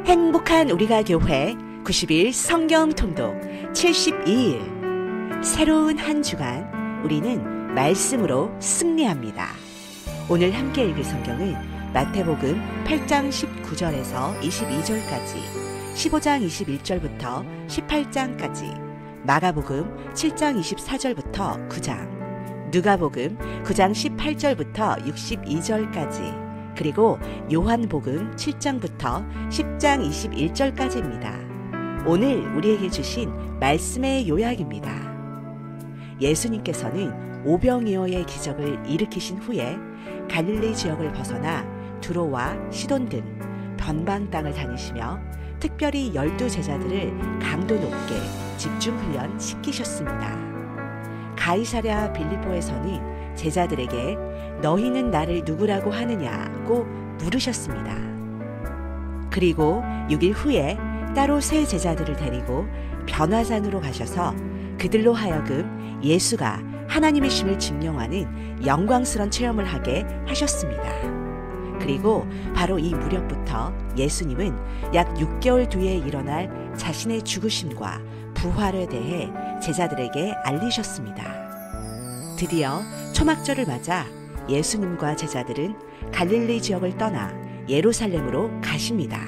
행복한 우리가 교회 90일 성경 통독 72일 새로운 한 주간 우리는 말씀으로 승리합니다. 오늘 함께 읽을 성경은 마태복음 8장 19절에서 22절까지, 15장 21절부터 18장까지, 마가복음 7장 24절부터 9장, 누가복음 9장 18절부터 62절까지, 그리고 요한복음 7장부터 10장 21절까지입니다. 오늘 우리에게 주신 말씀의 요약입니다. 예수님께서는 오병이어의 기적을 일으키신 후에 갈릴리 지역을 벗어나 두로와 시돈 등 변방 땅을 다니시며 특별히 12제자들을 강도 높게 집중 훈련 시키셨습니다. 가이사랴 빌립보에서는 제자들에게 너희는 나를 누구라고 하느냐고 물으셨습니다. 그리고 6일 후에 따로 세 제자들을 데리고 변화산으로 가셔서 그들로 하여금 예수가 하나님이심을 증명하는 영광스러운 체험을 하게 하셨습니다. 그리고 바로 이 무렵부터 예수님은 약 6개월 뒤에 일어날 자신의 죽으심과 부활에 대해 제자들에게 알리셨습니다. 드디어 초막절을 맞아 예수님과 제자들은 갈릴리 지역을 떠나 예루살렘으로 가십니다.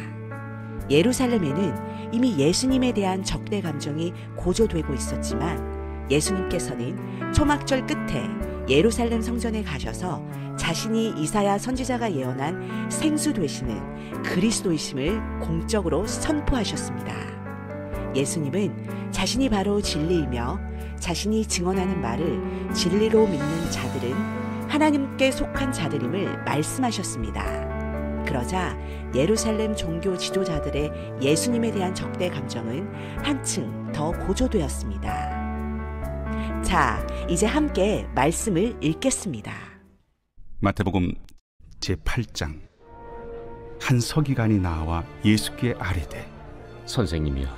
예루살렘에는 이미 예수님에 대한 적대 감정이 고조되고 있었지만 예수님께서는 초막절 끝에 예루살렘 성전에 가셔서 자신이 이사야 선지자가 예언한 생수 되시는 그리스도이심을 공적으로 선포하셨습니다. 예수님은 자신이 바로 진리이며 자신이 증언하는 말을 진리로 믿는 자들은 하나님께 속한 자들임을 말씀하셨습니다. 그러자 예루살렘 종교 지도자들의 예수님에 대한 적대 감정은 한층 더 고조되었습니다. 자, 이제 함께 말씀을 읽겠습니다. 마태복음 제8장. 한 서기관이 나와 예수께 아뢰되 선생님이여,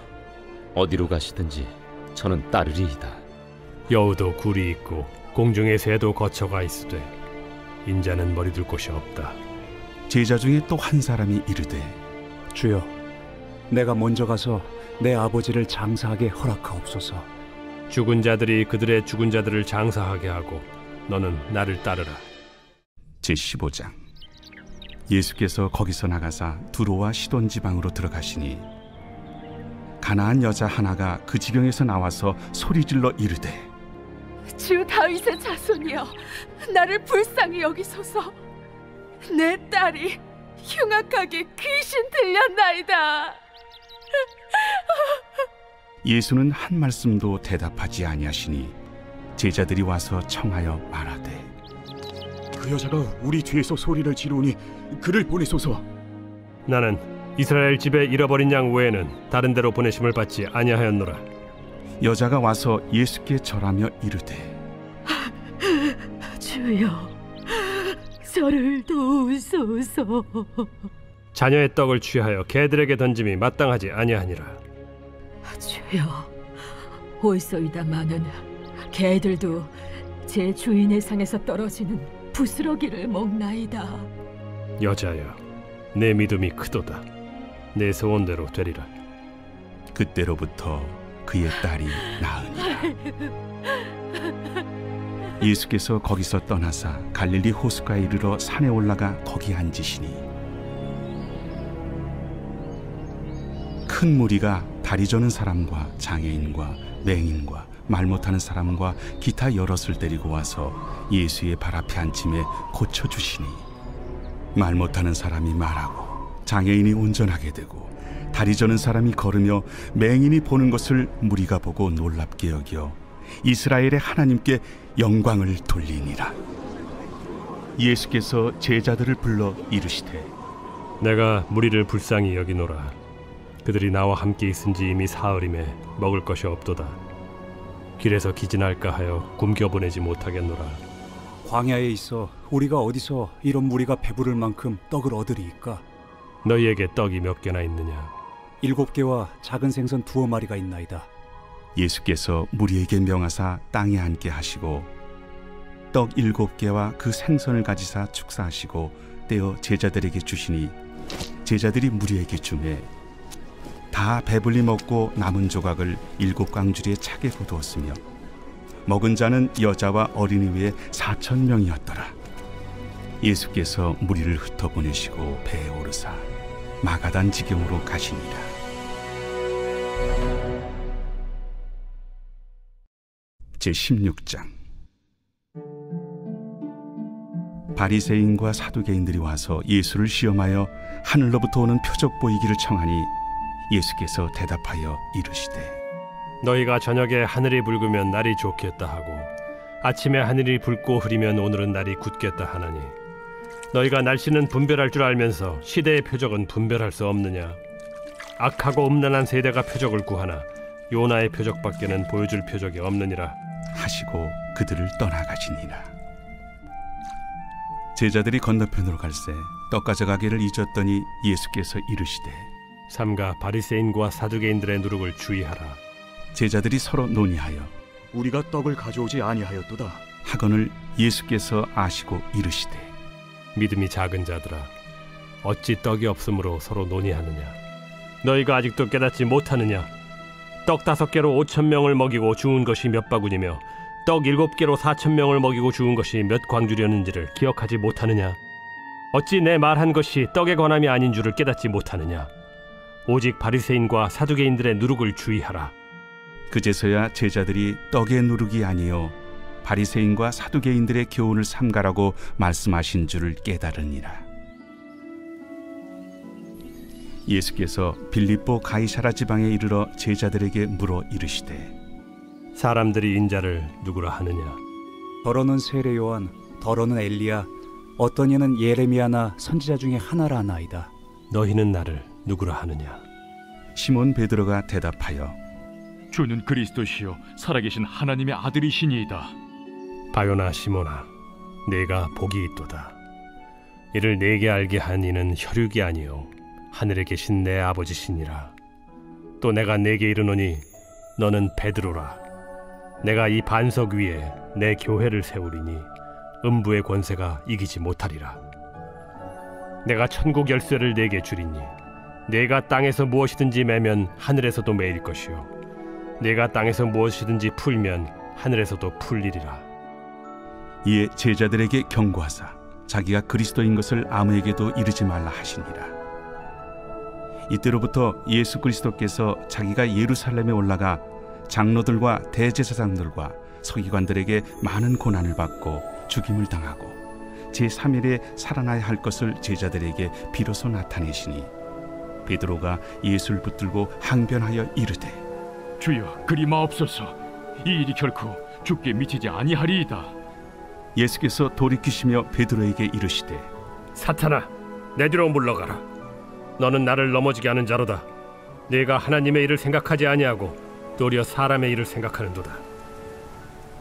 어디로 가시든지 저는 따르리이다. 여우도 굴이 있고 공중의 새도 거처가 있으되 인자는 머리둘 곳이 없다. 제자 중에 또 한 사람이 이르되 주여, 내가 먼저 가서 내 아버지를 장사하게 허락하옵소서. 죽은 자들이 그들의 죽은 자들을 장사하게 하고 너는 나를 따르라. 제15장. 예수께서 거기서 나가사 두로와 시돈 지방으로 들어가시니 가나안 여자 하나가 그 지경에서 나와서 소리질러 이르되 주 다윗의 자손이여, 나를 불쌍히 여기소서. 내 딸이 흉악하게 귀신 들렸나이다. 예수는 한 말씀도 대답하지 아니하시니 제자들이 와서 청하여 말하되 그 여자가 우리 뒤에서 소리를 지르니 그를 보내소서. 나는 이스라엘 집에 잃어버린 양 외에는 다른 데로 보내심을 받지 아니하였노라. 여자가 와서 예수께 절하며 이르되 주여, 저를 도우소서. 자녀의 떡을 취하여 개들에게 던짐이 마땅하지 아니하니라. 주여, 올소이다마는 개들도 제 주인의 상에서 떨어지는 부스러기를 먹나이다. 여자여, 내 믿음이 크도다. 내 소원대로 되리라. 그때로부터 그의 딸이 나으니라. 예수께서 거기서 떠나사 갈릴리 호숫가에 이르러 산에 올라가 거기 앉으시니 큰 무리가 다리 저는 사람과 장애인과 맹인과 말 못하는 사람과 기타 여럿을 데리고 와서 예수의 발 앞에 앉힘에 고쳐주시니 말 못하는 사람이 말하고 장애인이 운전하게 되고 다리 저는 사람이 걸으며 맹인이 보는 것을 무리가 보고 놀랍게 여겨 이스라엘의 하나님께 영광을 돌리니라. 예수께서 제자들을 불러 이르시되 내가 무리를 불쌍히 여기노라. 그들이 나와 함께 있은지 이미 사흘임에 먹을 것이 없도다. 길에서 기진할까 하여 굶겨보내지 못하겠노라. 광야에 있어 우리가 어디서 이런 무리가 배부를 만큼 떡을 얻으리이까? 너희에게 떡이 몇 개나 있느냐? 7개와 작은 생선 2마리가 있나이다. 예수께서 무리에게 명하사 땅에 앉게 하시고 떡 7개와 그 생선을 가지사 축사하시고 떼어 제자들에게 주시니 제자들이 무리에게 주매 다 배불리 먹고 남은 조각을 7광주리에 차게 거두었으며 먹은 자는 여자와 어린이 외에 4,000명이었더라. 예수께서 무리를 흩어보내시고 배에 오르사 마가단 지경으로 가시니라. 제16장. 바리새인과 사두개인들이 와서 예수를 시험하여 하늘로부터 오는 표적 보이기를 청하니 예수께서 대답하여 이르시되 너희가 저녁에 하늘이 붉으면 날이 좋겠다 하고 아침에 하늘이 붉고 흐리면 오늘은 날이 굳겠다 하나니 너희가 날씨는 분별할 줄 알면서 시대의 표적은 분별할 수 없느냐? 악하고 음란한 세대가 표적을 구하나 요나의 표적밖에는 보여줄 표적이 없느니라 하시고 그들을 떠나가시니라. 제자들이 건너편으로 갈새 떡 가져가기를 잊었더니 예수께서 이르시되 삼가 바리새인과 사두개인들의 누룩을 주의하라. 제자들이 서로 논의하여 우리가 떡을 가져오지 아니하였도다 하거늘 예수께서 아시고 이르시되 믿음이 작은 자들아 어찌 떡이 없으므로 서로 논의하느냐? 너희가 아직도 깨닫지 못하느냐? 떡 5개로 5,000명을 먹이고 주운 것이 몇 바구니며 떡 7개로 4,000명을 먹이고 주운 것이 몇 광주렸는지를 기억하지 못하느냐? 어찌 내 말한 것이 떡에 관함이 아닌 줄을 깨닫지 못하느냐? 오직 바리새인과 사두개인들의 누룩을 주의하라. 그제서야 제자들이 떡의 누룩이 아니요 바리새인과 사두개인들의 교훈을 삼가라고 말씀하신 줄을 깨달으니라. 예수께서 빌립보 가이사라 지방에 이르러 제자들에게 물어 이르시되 사람들이 인자를 누구라 하느냐? 더러는 세례 요한, 더러는 엘리야, 어떤 이는 예레미야나 선지자 중에 하나라 하나이다. 너희는 나를 누구라 하느냐? 시몬 베드로가 대답하여 주는 그리스도시요 살아계신 하나님의 아들이시니이다. 바요나 시몬아, 내가 복이 있도다. 이를 내게 알게 한 이는 혈육이 아니요 하늘에 계신 내 아버지시니라. 또 내가 내게 이르노니 너는 베드로라. 내가 이 반석 위에 내 교회를 세우리니 음부의 권세가 이기지 못하리라. 내가 천국 열쇠를 내게 주리니 내가 땅에서 무엇이든지 매면 하늘에서도 매일 것이요 내가 땅에서 무엇이든지 풀면 하늘에서도 풀리리라. 이에 제자들에게 경고하사 자기가 그리스도인 것을 아무에게도 이르지 말라 하시니라. 이때로부터 예수 그리스도께서 자기가 예루살렘에 올라가 장로들과 대제사장들과 서기관들에게 많은 고난을 받고 죽임을 당하고 제3일에 살아나야 할 것을 제자들에게 비로소 나타내시니 베드로가 예수를 붙들고 항변하여 이르되 주여 그리 마옵소서. 이 일이 결코 주께 미치지 아니하리이다. 예수께서 돌이키시며 베드로에게 이르시되 사탄아, 내 뒤로 물러가라. 너는 나를 넘어지게 하는 자로다. 네가 하나님의 일을 생각하지 아니하고 도리어 사람의 일을 생각하는도다.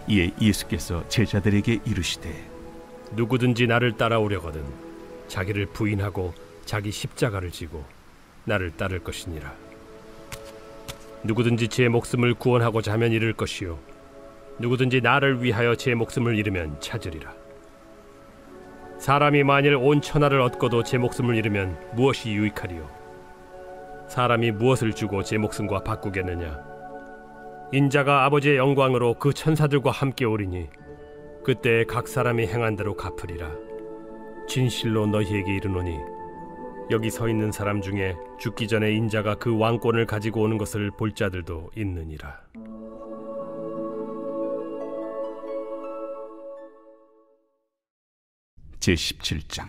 이에 예수께서 제자들에게 이르시되 누구든지 나를 따라오려거든 자기를 부인하고 자기 십자가를 지고 나를 따를 것이니라. 누구든지 제 목숨을 구원하고자 하면 잃을 것이요 누구든지 나를 위하여 제 목숨을 잃으면 찾으리라. 사람이 만일 온 천하를 얻고도 제 목숨을 잃으면 무엇이 유익하리요? 사람이 무엇을 주고 제 목숨과 바꾸겠느냐? 인자가 아버지의 영광으로 그 천사들과 함께 오리니 그때 각 사람이 행한 대로 갚으리라. 진실로 너희에게 이르노니 여기 서 있는 사람 중에 죽기 전에 인자가 그 왕권을 가지고 오는 것을 볼 자들도 있느니라. 제17장.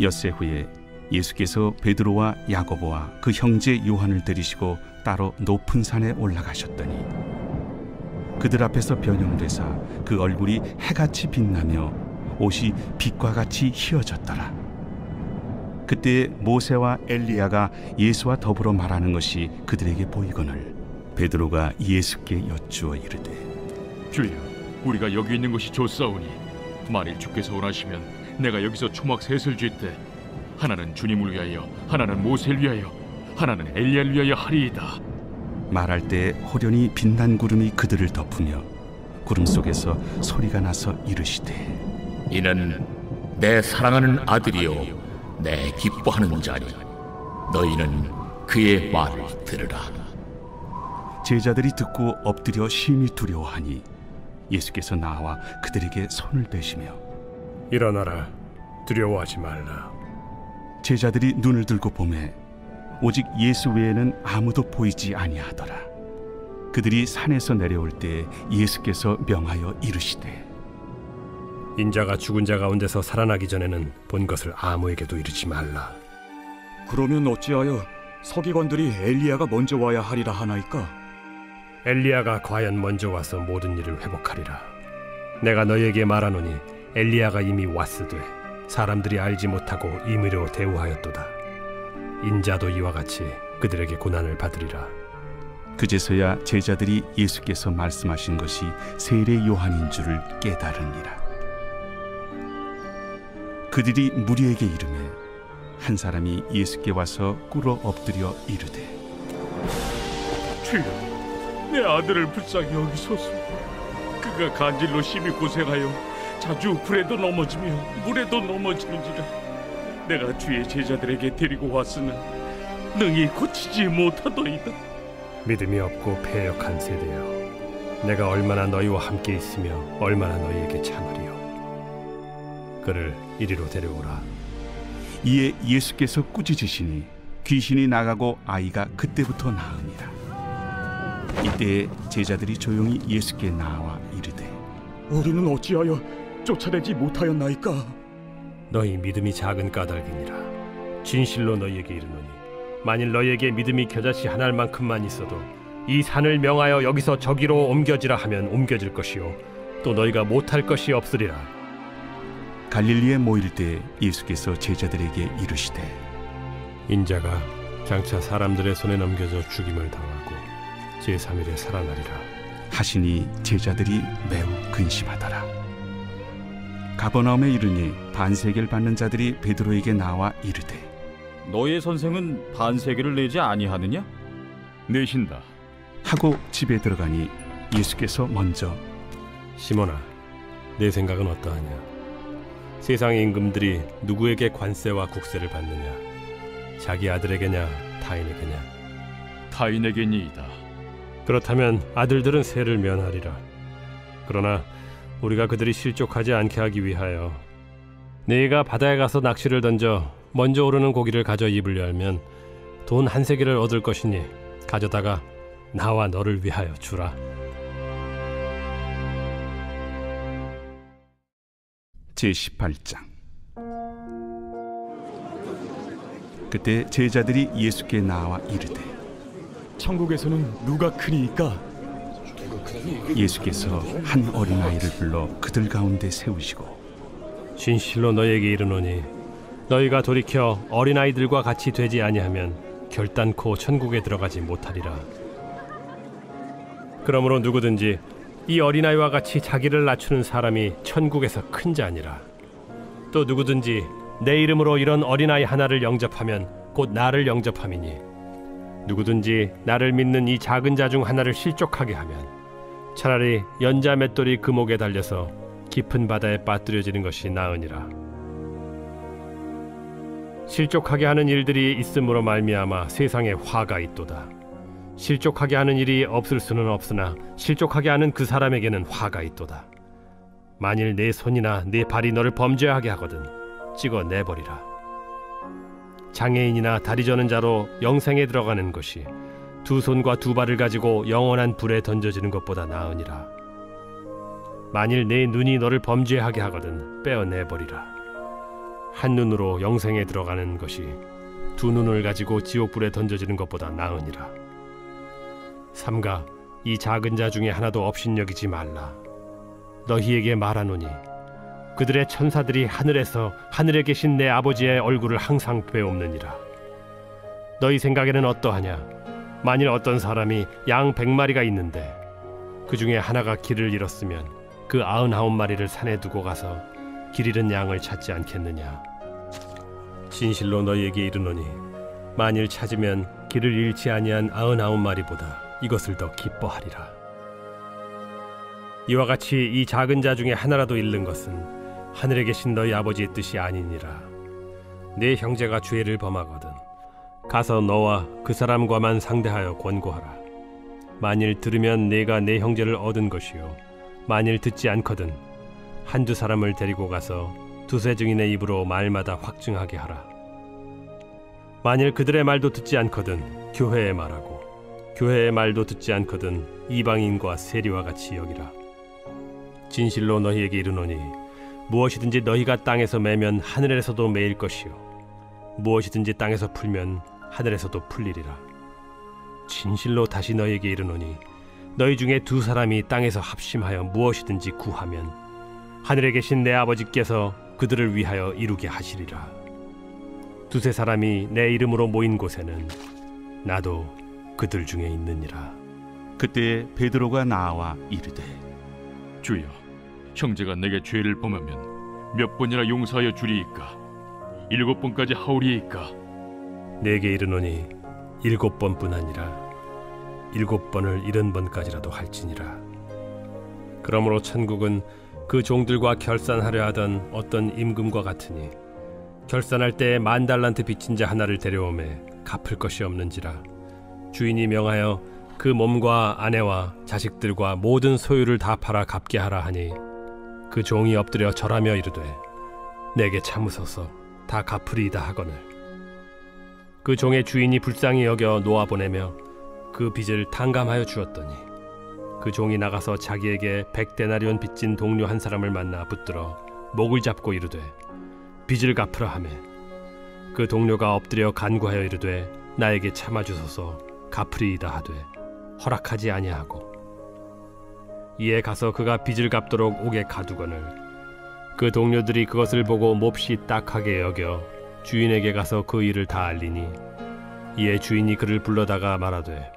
엿새 후에 예수께서 베드로와 야고보와 그 형제 요한을 데리시고 따로 높은 산에 올라가셨더니 그들 앞에서 변형되사 그 얼굴이 해같이 빛나며 옷이 빛과 같이 희어졌더라. 그때 모세와 엘리야가 예수와 더불어 말하는 것이 그들에게 보이거늘 베드로가 예수께 여쭈어 이르되 주여 우리가 여기 있는 것이 좋사오니 만일 주께서 원하시면 내가 여기서 초막 셋을 쥘때 하나는 주님을 위하여 하나는 모세를 위하여 하나는 엘리야를 위하여 하리이다. 말할 때 호련히 빛난 구름이 그들을 덮으며 구름 속에서 소리가 나서 이르시되 이는 내 사랑하는 아들이요 내 기뻐하는 자니 너희는 그의 말을 들으라. 제자들이 듣고 엎드려 심히 두려워하니 예수께서 나와 그들에게 손을 대시며 일어나라, 두려워하지 말라. 제자들이 눈을 들고 보매 오직 예수 외에는 아무도 보이지 아니하더라. 그들이 산에서 내려올 때 예수께서 명하여 이르시되 인자가 죽은 자 가운데서 살아나기 전에는 본 것을 아무에게도 이르지 말라. 그러면 어찌하여 서기관들이 엘리야가 먼저 와야 하리라 하나이까? 엘리야가 과연 먼저 와서 모든 일을 회복하리라. 내가 너희에게 말하노니 엘리야가 이미 왔으되 사람들이 알지 못하고 임의로 대우하였도다. 인자도 이와 같이 그들에게 고난을 받으리라. 그제서야 제자들이 예수께서 말씀하신 것이 세례 요한인 줄을 깨달으니라. 그들이 무리에게 이르매 한 사람이 예수께 와서 꿇어 엎드려 이르되 주여, 내 아들을 불쌍히 여기소서. 그가 간질로 심히 고생하여 자주 불에도 넘어지며 물에도 넘어지는지라. 내가 주의 제자들에게 데리고 왔으나 능히 고치지 못하더이다. 믿음이 없고 패역한 세대여, 내가 얼마나 너희와 함께 있으며 얼마나 너희에게 참으리요. 그를 이리로 데려오라. 이에 예수께서 꾸짖으시니 귀신이 나가고 아이가 그때부터 나으니라. 이때에 제자들이 조용히 예수께 나와 이르되 우리는 어찌하여 쫓아내지 못하였나이까? 너희 믿음이 작은 까닭이니라. 진실로 너희에게 이르노니 만일 너희에게 믿음이 겨자씨 한 알만큼만 있어도 이 산을 명하여 여기서 저기로 옮겨지라 하면 옮겨질 것이요 또 너희가 못할 것이 없으리라. 갈릴리에 모일 때 예수께서 제자들에게 이르시되 인자가 장차 사람들의 손에 넘겨져 죽임을 당하고 제3일에 살아나리라 하시니 제자들이 매우 근심하더라. 가버나움에 이르니 반세계를 받는 자들이 베드로에게 나와 이르되 너의 선생은 반세계를 내지 아니하느냐? 내신다 하고 집에 들어가니 예수께서 먼저 시몬아, 내 생각은 어떠하냐? 세상의 임금들이 누구에게 관세와 국세를 받느냐? 자기 아들에게냐 타인에게냐? 타인에게니이다. 그렇다면 아들들은 세를 면하리라. 그러나 우리가 그들이 실족하지 않게 하기 위하여 네가 바다에 가서 낚시를 던져 먼저 오르는 고기를 가져 입을 열면 돈 한 세겔을 얻을 것이니 가져다가 나와 너를 위하여 주라. 제18장. 그때 제자들이 예수께 나와 이르되 천국에서는 누가 크니이까? 예수께서 한 어린아이를 불러 그들 가운데 세우시고 진실로 너희에게 이르노니 너희가 돌이켜 어린아이들과 같이 되지 아니하면 결단코 천국에 들어가지 못하리라. 그러므로 누구든지 이 어린아이와 같이 자기를 낮추는 사람이 천국에서 큰 자니라. 또 누구든지 내 이름으로 이런 어린아이 하나를 영접하면 곧 나를 영접함이니 누구든지 나를 믿는 이 작은 자 중 하나를 실족하게 하면 차라리 연자 맷돌이 그 목에 달려서 깊은 바다에 빠뜨려지는 것이 나으니라. 실족하게 하는 일들이 있음으로 말미암아 세상에 화가 있도다. 실족하게 하는 일이 없을 수는 없으나 실족하게 하는 그 사람에게는 화가 있도다. 만일 내 손이나 내 발이 너를 범죄하게 하거든 찍어 내버리라. 장애인이나 다리 저는 자로 영생에 들어가는 것이 두 손과 두 발을 가지고 영원한 불에 던져지는 것보다 나으니라. 만일 내 눈이 너를 범죄하게 하거든 빼어내버리라. 한 눈으로 영생에 들어가는 것이 두 눈을 가지고 지옥불에 던져지는 것보다 나으니라. 삼가 이 작은 자 중에 하나도 업신여기지 말라. 너희에게 말하노니 그들의 천사들이 하늘에서 하늘에 계신 내 아버지의 얼굴을 항상 뵈옵느니라. 너희 생각에는 어떠하냐? 만일 어떤 사람이 양 100마리가 있는데 그 중에 하나가 길을 잃었으면 그 99마리를 산에 두고 가서 길 잃은 양을 찾지 않겠느냐? 진실로 너희에게 이르노니 만일 찾으면 길을 잃지 아니한 99마리보다 이것을 더 기뻐하리라. 이와 같이 이 작은 자 중에 하나라도 잃는 것은 하늘에 계신 너희 아버지의 뜻이 아니니라. 내 형제가 죄를 범하거든 가서 너와 그 사람과만 상대하여 권고하라. 만일 들으면 네가 내 형제를 얻은 것이요, 만일 듣지 않거든 한두 사람을 데리고 가서 두세 증인의 입으로 말마다 확증하게 하라. 만일 그들의 말도 듣지 않거든 교회의 말하고, 교회의 말도 듣지 않거든 이방인과 세리와 같이 여기라. 진실로 너희에게 이르노니 무엇이든지 너희가 땅에서 매면 하늘에서도 매일 것이요, 무엇이든지 땅에서 풀면 하늘에서도 풀리리라. 진실로 다시 너희에게 이르노니 너희 중에 두 사람이 땅에서 합심하여 무엇이든지 구하면 하늘에 계신 내 아버지께서 그들을 위하여 이루게 하시리라. 두세 사람이 내 이름으로 모인 곳에는 나도 그들 중에 있느니라. 그때 베드로가 나와 이르되, 주여, 형제가 내게 죄를 범하면 몇 번이나 용서하여 주리이까? 7번까지 하오리이까? 내게 이르노니 7번뿐 아니라 7번을 70번까지라도 할지니라. 그러므로 천국은 그 종들과 결산하려 하던 어떤 임금과 같으니 결산할 때에 10,000달란트 빚진 자 하나를 데려오매 갚을 것이 없는지라. 주인이 명하여 그 몸과 아내와 자식들과 모든 소유를 다 팔아 갚게 하라 하니 그 종이 엎드려 절하며 이르되, 내게 참으소서, 다 갚으리이다 하거늘. 그 종의 주인이 불쌍히 여겨 놓아보내며 그 빚을 탕감하여 주었더니 그 종이 나가서 자기에게 100데나리온 빚진 동료 한 사람을 만나 붙들어 목을 잡고 이르되, 빚을 갚으라 하매 그 동료가 엎드려 간구하여 이르되, 나에게 참아주소서, 갚으리이다 하되 허락하지 아니하고, 이에 가서 그가 빚을 갚도록 옥에 가두거늘 그 동료들이 그것을 보고 몹시 딱하게 여겨 주인에게 가서 그 일을 다 알리니, 이에 주인이 그를 불러다가 말하되,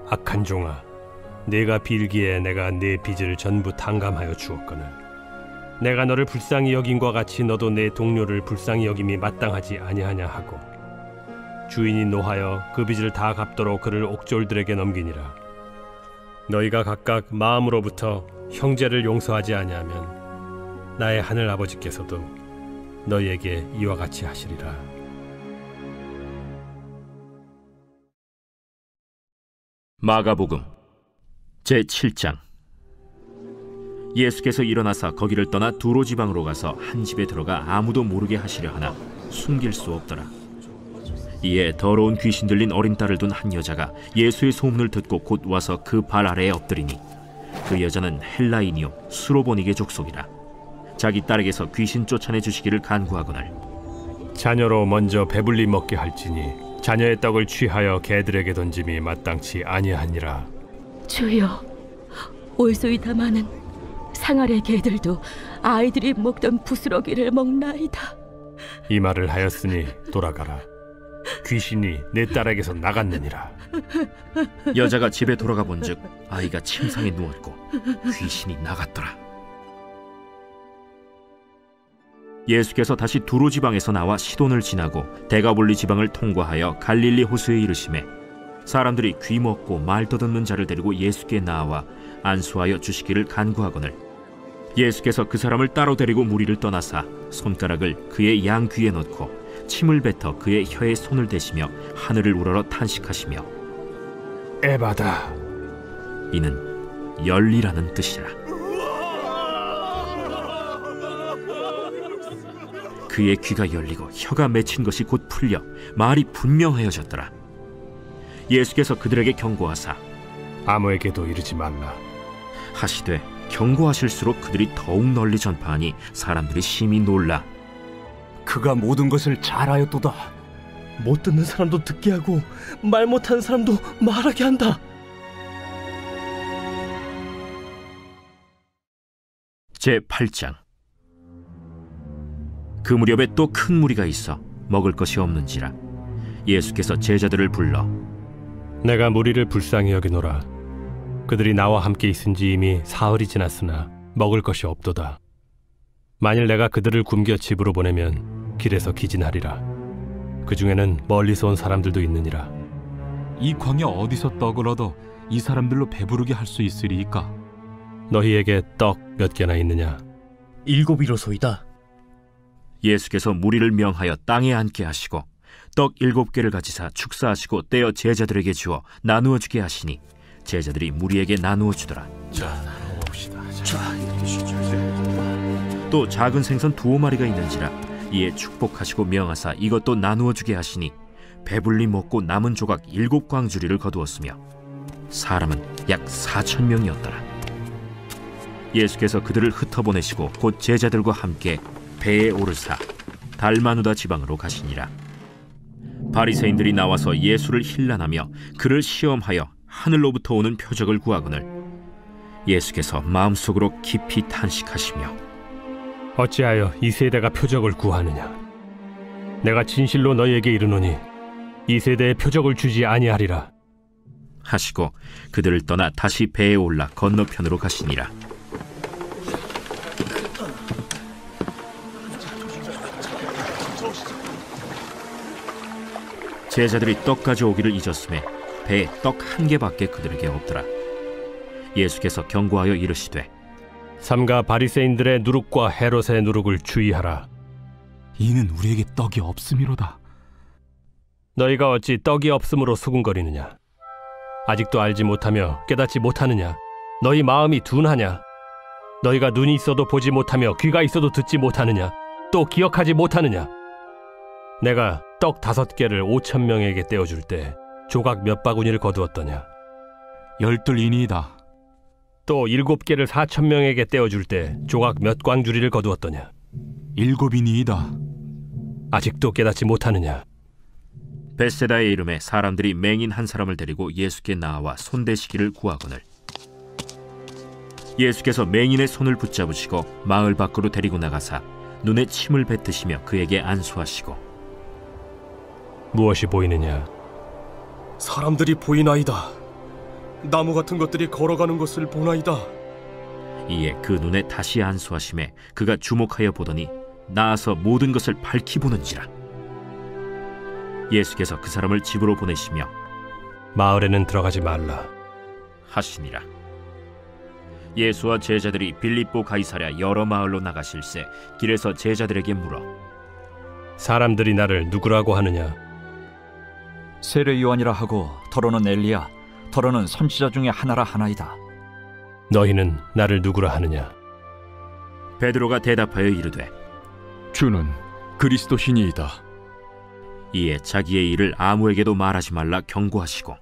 악한 종아, 네가 빌기에 내가 네 빚을 전부 탕감하여 주었거늘 내가 너를 불쌍히 여김과 같이 너도 내 동료를 불쌍히 여김이 마땅하지 아니하냐 하고, 주인이 노하여 그 빚을 다 갚도록 그를 옥졸들에게 넘기니라. 너희가 각각 마음으로부터 형제를 용서하지 아니하면 나의 하늘 아버지께서도 너희에게 이와 같이 하시리라. 마가복음 제7장. 예수께서 일어나사 거기를 떠나 두로 지방으로 가서 한 집에 들어가 아무도 모르게 하시려 하나 숨길 수 없더라. 이에 더러운 귀신 들린 어린 딸을 둔 한 여자가 예수의 소문을 듣고 곧 와서 그 발 아래에 엎드리니, 그 여자는 헬라인이요 수로보니게 족속이라. 자기 딸에게서 귀신 쫓아내 주시기를 간구하거늘 자녀로 먼저 배불리 먹게 할지니 자녀의 떡을 취하여 개들에게 던짐이 마땅치 아니하니라. 주여, 올소이다마는 상아래 개들도 아이들이 먹던 부스러기를 먹나이다. 이 말을 하였으니 돌아가라. 귀신이 내 딸에게서 나갔느니라. 여자가 집에 돌아가 본즉 아이가 침상에 누웠고 귀신이 나갔더라. 예수께서 다시 두로 지방에서 나와 시돈을 지나고 데가볼리 지방을 통과하여 갈릴리 호수에 이르시매, 사람들이 귀 먹고 말 더듬는 자를 데리고 예수께 나와 안수하여 주시기를 간구하거늘, 예수께서 그 사람을 따로 데리고 무리를 떠나사 손가락을 그의 양 귀에 넣고 침을 뱉어 그의 혀에 손을 대시며 하늘을 우러러 탄식하시며, 에바다, 이는 열리라는 뜻이라. 그의 귀가 열리고 혀가 맺힌 것이 곧 풀려 말이 분명하여졌더라. 예수께서 그들에게 경고하사 아무에게도 이르지 말라 하시되, 경고하실수록 그들이 더욱 널리 전파하니 사람들이 심히 놀라 그가 모든 것을 잘하였도다. 못 듣는 사람도 듣게 하고 말 못하는 사람도 말하게 한다. 제8장. 그 무렵에 또 큰 무리가 있어 먹을 것이 없는지라. 예수께서 제자들을 불러 내가 무리를 불쌍히 여기노라. 그들이 나와 함께 있은지 이미 사흘이 지났으나 먹을 것이 없도다. 만일 내가 그들을 굶겨 집으로 보내면 길에서 기진하리라. 그 중에는 멀리서 온 사람들도 있느니라. 이 광야 어디서 떡을 얻어 이 사람들로 배부르게 할 수 있으리이까? 너희에게 떡 몇 개나 있느냐? 7이로소이다. 예수께서 무리를 명하여 땅에 앉게 하시고 떡 7개를 가지사 축사하시고 떼어 제자들에게 주어 나누어 주게 하시니 제자들이 무리에게 나누어 주더라. 자, 먹읍시다. 또 작은 생선 2마리가 있는지라 이에 축복하시고 명하사 이것도 나누어 주게 하시니 배불리 먹고 남은 조각 7광주리를 거두었으며 사람은 약 4,000명이었더라. 예수께서 그들을 흩어보내시고 곧 제자들과 함께 배에 오르사 달마누다 지방으로 가시니라. 바리새인들이 나와서 예수를 힐난하며 그를 시험하여 하늘로부터 오는 표적을 구하거늘 예수께서 마음속으로 깊이 탄식하시며 어찌하여 이 세대가 표적을 구하느냐? 내가 진실로 너희에게 이르노니 이 세대에 표적을 주지 아니하리라 하시고 그들을 떠나 다시 배에 올라 건너편으로 가시니라. 제자들이 떡 가져오기를 잊었음에 배에 떡 1개밖에 그들에게 없더라. 예수께서 경고하여 이르시되 삼가 바리새인들의 누룩과 헤롯의 누룩을 주의하라. 이는 우리에게 떡이 없음이로다. 너희가 어찌 떡이 없음으로 수군거리느냐? 아직도 알지 못하며 깨닫지 못하느냐? 너희 마음이 둔하냐? 너희가 눈이 있어도 보지 못하며 귀가 있어도 듣지 못하느냐? 또 기억하지 못하느냐? 내가 떡 5개를 5,000명에게 떼어줄 때 조각 몇 바구니를 거두었더냐? 12이니이다. 또 7개를 4,000명에게 떼어줄 때 조각 몇 광주리를 거두었더냐? 7이니이다. 아직도 깨닫지 못하느냐? 벳세다의 이름에 사람들이 맹인 한 사람을 데리고 예수께 나와 손대시기를 구하거늘 예수께서 맹인의 손을 붙잡으시고 마을 밖으로 데리고 나가사 눈에 침을 뱉으시며 그에게 안수하시고 무엇이 보이느냐? 사람들이 보이나이다. 나무 같은 것들이 걸어가는 것을 보나이다. 이에 그 눈에 다시 안수하심에 그가 주목하여 보더니 나아서 모든 것을 밝히 보는지라. 예수께서 그 사람을 집으로 보내시며 마을에는 들어가지 말라 하시니라. 예수와 제자들이 빌립보 가이사랴 여러 마을로 나가실새 길에서 제자들에게 물어 사람들이 나를 누구라고 하느냐? 세례 요한이라 하고 더러는 엘리야, 더러는 선지자 중에 하나라 하나이다. 너희는 나를 누구라 하느냐? 베드로가 대답하여 이르되 주는 그리스도시니이다. 이에 자기의 일을 아무에게도 말하지 말라 경고하시고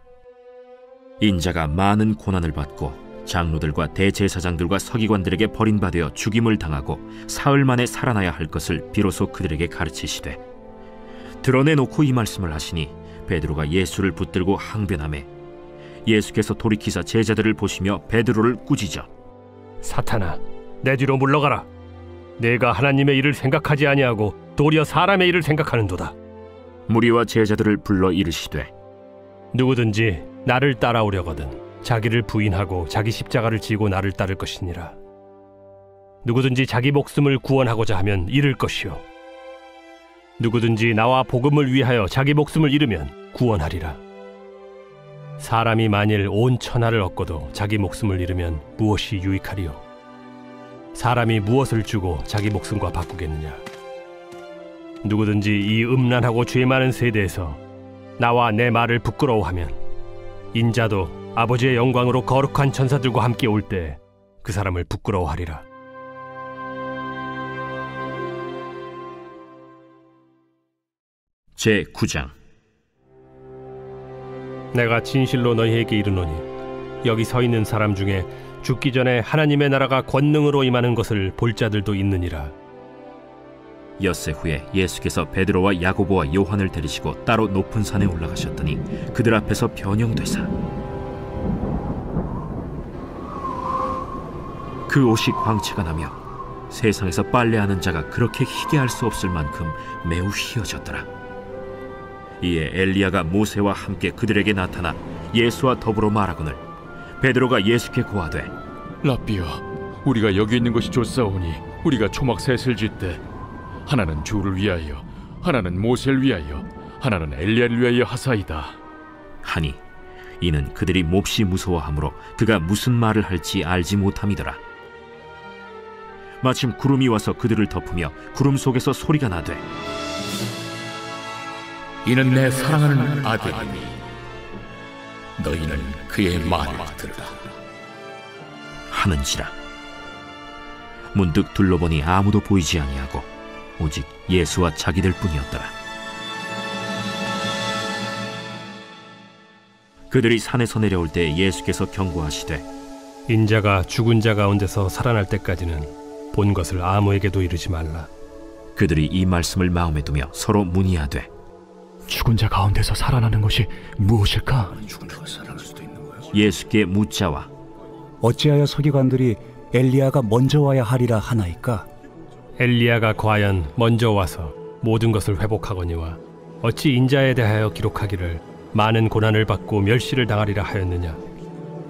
인자가 많은 고난을 받고 장로들과 대제사장들과 서기관들에게 버림받아 죽임을 당하고 사흘 만에 살아나야 할 것을 비로소 그들에게 가르치시되 드러내놓고 이 말씀을 하시니 베드로가 예수를 붙들고 항변하매 예수께서 돌이키사 제자들을 보시며 베드로를 꾸짖어 사탄아, 내 뒤로 물러가라. 내가 하나님의 일을 생각하지 아니하고 도리어 사람의 일을 생각하는도다. 무리와 제자들을 불러 이르시되 누구든지 나를 따라오려거든 자기를 부인하고 자기 십자가를 지고 나를 따를 것이니라. 누구든지 자기 목숨을 구원하고자 하면 잃을 것이요 누구든지 나와 복음을 위하여 자기 목숨을 잃으면 구원하리라. 사람이 만일 온 천하를 얻고도 자기 목숨을 잃으면 무엇이 유익하리요? 사람이 무엇을 주고 자기 목숨과 바꾸겠느냐? 누구든지 이 음란하고 죄 많은 세대에서 나와 내 말을 부끄러워하면 인자도 아버지의 영광으로 거룩한 천사들과 함께 올 때 그 사람을 부끄러워하리라. 제9장 내가 진실로 너희에게 이르노니 여기 서 있는 사람 중에 죽기 전에 하나님의 나라가 권능으로 임하는 것을 볼 자들도 있느니라. 엿새 후에 예수께서 베드로와 야고보와 요한을 데리시고 따로 높은 산에 올라가셨더니 그들 앞에서 변형되사 그 옷이 광채가 나며 세상에서 빨래하는 자가 그렇게 희게 할 수 없을 만큼 매우 희어졌더라. 이에 엘리야가 모세와 함께 그들에게 나타나 예수와 더불어 말하거늘 베드로가 예수께 고하되 라삐여, 우리가 여기 있는 것이 좋사오니 우리가 초막 셋을 짓되 하나는 주를 위하여, 하나는 모세를 위하여, 하나는 엘리야를 위하여 하사이다 하니 이는 그들이 몹시 무서워하므로 그가 무슨 말을 할지 알지 못함이더라. 마침 구름이 와서 그들을 덮으며 구름 속에서 소리가 나되 이는 내 사랑하는 아들이니 너희는 그의 말을 들으라 하는지라. 문득 둘러보니 아무도 보이지 아니하고 오직 예수와 자기들 뿐이었더라. 그들이 산에서 내려올 때 예수께서 경고하시되 인자가 죽은 자 가운데서 살아날 때까지는 본 것을 아무에게도 이르지 말라. 그들이 이 말씀을 마음에 두며 서로 문의하되 죽은 자 가운데서 살아나는 것이 무엇일까? 예수께 묻자와 어찌하여 서기관들이 엘리야가 먼저 와야 하리라 하나이까? 엘리야가 과연 먼저 와서 모든 것을 회복하거니와 어찌 인자에 대하여 기록하기를 많은 고난을 받고 멸시를 당하리라 하였느냐.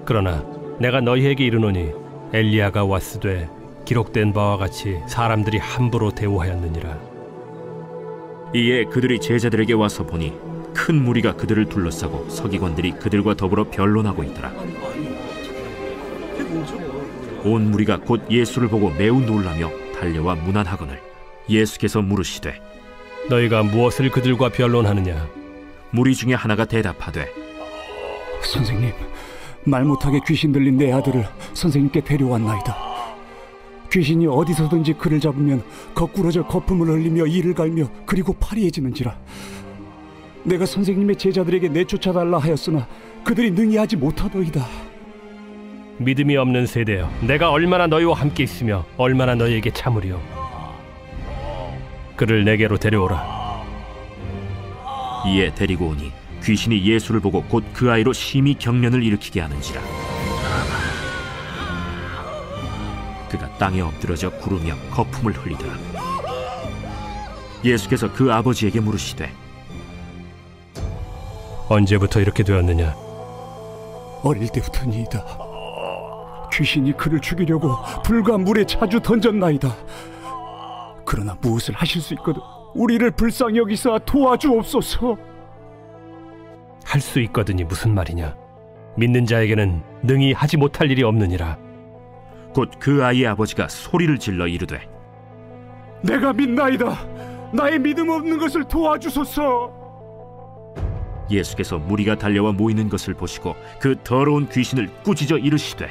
그러나 내가 너희에게 이르노니 엘리야가 왔으되 기록된 바와 같이 사람들이 함부로 대우하였느니라. 이에 그들이 제자들에게 와서 보니 큰 무리가 그들을 둘러싸고 서기관들이 그들과 더불어 변론하고 있더라. 온 무리가 곧 예수를 보고 매우 놀라며 달려와 문안하거늘 예수께서 물으시되 너희가 무엇을 그들과 변론하느냐? 무리 중에 하나가 대답하되 선생님, 말 못하게 귀신 들린 내 아들을 선생님께 데려왔나이다. 귀신이 어디서든지 그를 잡으면 거꾸러져 거품을 흘리며 이를 갈며 그리고 파리해지는지라. 내가 선생님의 제자들에게 내쫓아달라 하였으나 그들이 능히 하지 못하더이다. 믿음이 없는 세대여, 내가 얼마나 너희와 함께 있으며 얼마나 너희에게 참으리요. 그를 내게로 데려오라. 이에 데리고 오니 귀신이 예수를 보고 곧 그 아이로 심히 경련을 일으키게 하는지라. 그가 땅에 엎드러져 구르며 거품을 흘리더라. 예수께서 그 아버지에게 물으시되 언제부터 이렇게 되었느냐? 어릴 때부터니이다. 귀신이 그를 죽이려고 불과 물에 자주 던졌나이다. 그러나 무엇을 하실 수 있거든 우리를 불쌍히 여기사 도와주옵소서. 할 수 있거든이 무슨 말이냐? 믿는 자에게는 능히 하지 못할 일이 없느니라. 곧 그 아이의 아버지가 소리를 질러 이르되 내가 믿나이다. 나의 믿음 없는 것을 도와주소서. 예수께서 무리가 달려와 모이는 것을 보시고 그 더러운 귀신을 꾸짖어 이르시되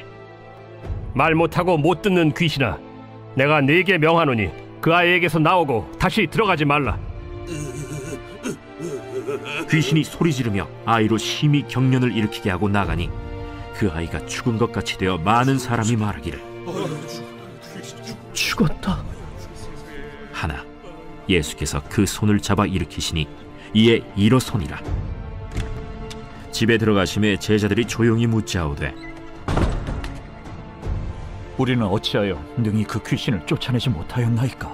말 못하고 못 듣는 귀신아, 내가 네게 명하노니 그 아이에게서 나오고 다시 들어가지 말라. 귀신이 소리 지르며 아이로 심히 경련을 일으키게 하고 나가니 그 아이가 죽은 것 같이 되어 많은 사람이 말하기를 죽었다 하나 예수께서 그 손을 잡아 일으키시니 이에 일어서니라. 집에 들어가심에 제자들이 조용히 묻자오되 우리는 어찌하여 능히 그 귀신을 쫓아내지 못하였나이까?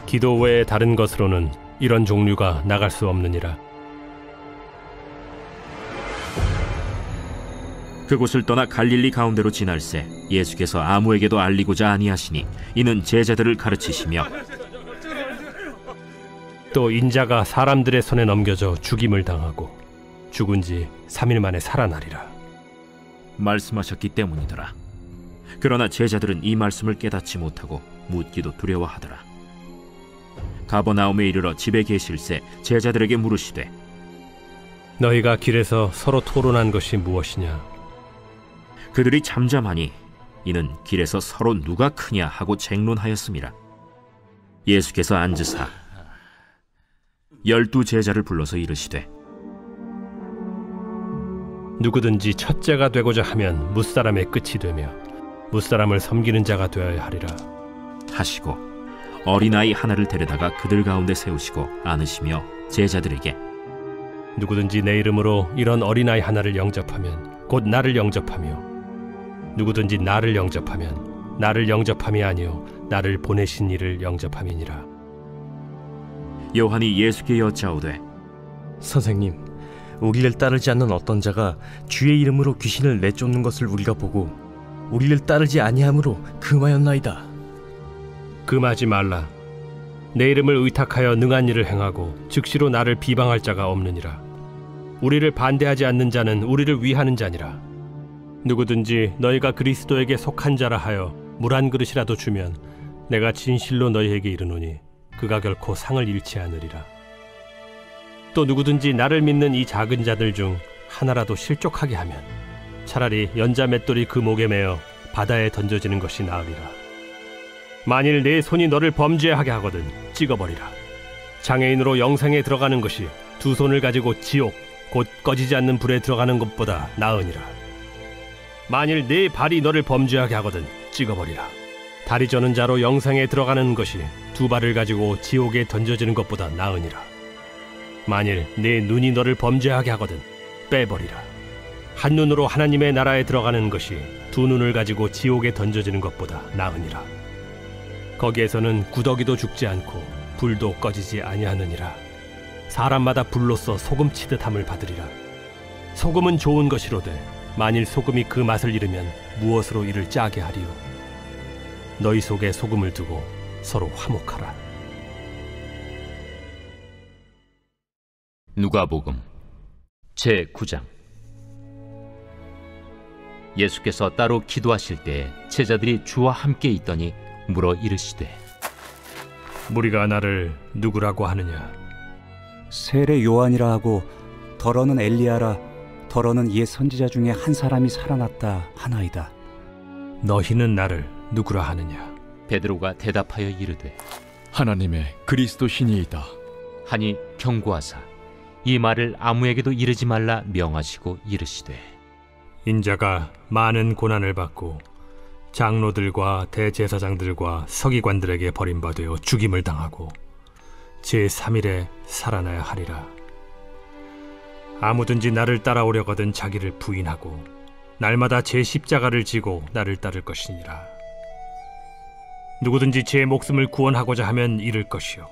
기도 외에 다른 것으로는 이런 종류가 나갈 수 없느니라. 그곳을 떠나 갈릴리 가운데로 지날새 예수께서 아무에게도 알리고자 아니하시니 이는 제자들을 가르치시며 또 인자가 사람들의 손에 넘겨져 죽임을 당하고 죽은 지 3일 만에 살아나리라 말씀하셨기 때문이더라. 그러나 제자들은 이 말씀을 깨닫지 못하고 묻기도 두려워하더라. 가버나움에 이르러 집에 계실새 제자들에게 물으시되 너희가 길에서 서로 토론한 것이 무엇이냐? 그들이 잠잠하니 이는 길에서 서로 누가 크냐 하고 쟁론하였음이라. 예수께서 앉으사 12 제자를 불러서 이르시되 누구든지 첫째가 되고자 하면 무사람의 끝이 되며 무사람을 섬기는 자가 되어야 하리라 하시고 어린아이 하나를 데려다가 그들 가운데 세우시고 안으시며 제자들에게 누구든지 내 이름으로 이런 어린아이 하나를 영접하면 곧 나를 영접하며 누구든지 나를 영접하면 나를 영접함이 아니요 나를 보내신 이를 영접함이니라. 요한이 예수께 여짜오되 선생님, 우리를 따르지 않는 어떤 자가 주의 이름으로 귀신을 내쫓는 것을 우리가 보고 우리를 따르지 아니함으로 금하였나이다. 금하지 말라. 내 이름을 의탁하여 능한 일을 행하고 즉시로 나를 비방할 자가 없느니라. 우리를 반대하지 않는 자는 우리를 위하는 자니라. 누구든지 너희가 그리스도에게 속한 자라 하여 물 한 그릇이라도 주면 내가 진실로 너희에게 이르노니 그가 결코 상을 잃지 않으리라. 또 누구든지 나를 믿는 이 작은 자들 중 하나라도 실족하게 하면 차라리 연자 맷돌이 그 목에 매어 바다에 던져지는 것이 나으리라. 만일 내 손이 너를 범죄하게 하거든 찍어버리라. 장애인으로 영생에 들어가는 것이 두 손을 가지고 지옥 곧 꺼지지 않는 불에 들어가는 것보다 나으니라. 만일 네 발이 너를 범죄하게 하거든 찍어버리라. 다리 저는 자로 영생에 들어가는 것이 두 발을 가지고 지옥에 던져지는 것보다 나으니라. 만일 네 눈이 너를 범죄하게 하거든 빼버리라. 한 눈으로 하나님의 나라에 들어가는 것이 두 눈을 가지고 지옥에 던져지는 것보다 나으니라. 거기에서는 구더기도 죽지 않고 불도 꺼지지 아니하느니라. 사람마다 불로써 소금 치듯 함을 받으리라. 소금은 좋은 것이로되 만일 소금이 그 맛을 잃으면 무엇으로 이를 짜게 하리요. 너희 속에 소금을 두고 서로 화목하라. 누가복음 제9장. 예수께서 따로 기도하실 때 제자들이 주와 함께 있더니 물어 이르시되 무리가 나를 누구라고 하느냐? 세례 요한이라 하고 더러는 엘리야라 더러는 옛 선지자 중에 한 사람이 살아났다 하나이다. 너희는 나를 누구라 하느냐? 베드로가 대답하여 이르되 하나님의 그리스도 신이이다 하니 경고하사 이 말을 아무에게도 이르지 말라 명하시고 이르시되 인자가 많은 고난을 받고 장로들과 대제사장들과 서기관들에게 버림받아 죽임을 당하고 제3일에 살아나야 하리라. 아무든지 나를 따라오려거든 자기를 부인하고 날마다 제 십자가를 지고 나를 따를 것이니라. 누구든지 제 목숨을 구원하고자 하면 잃을 것이요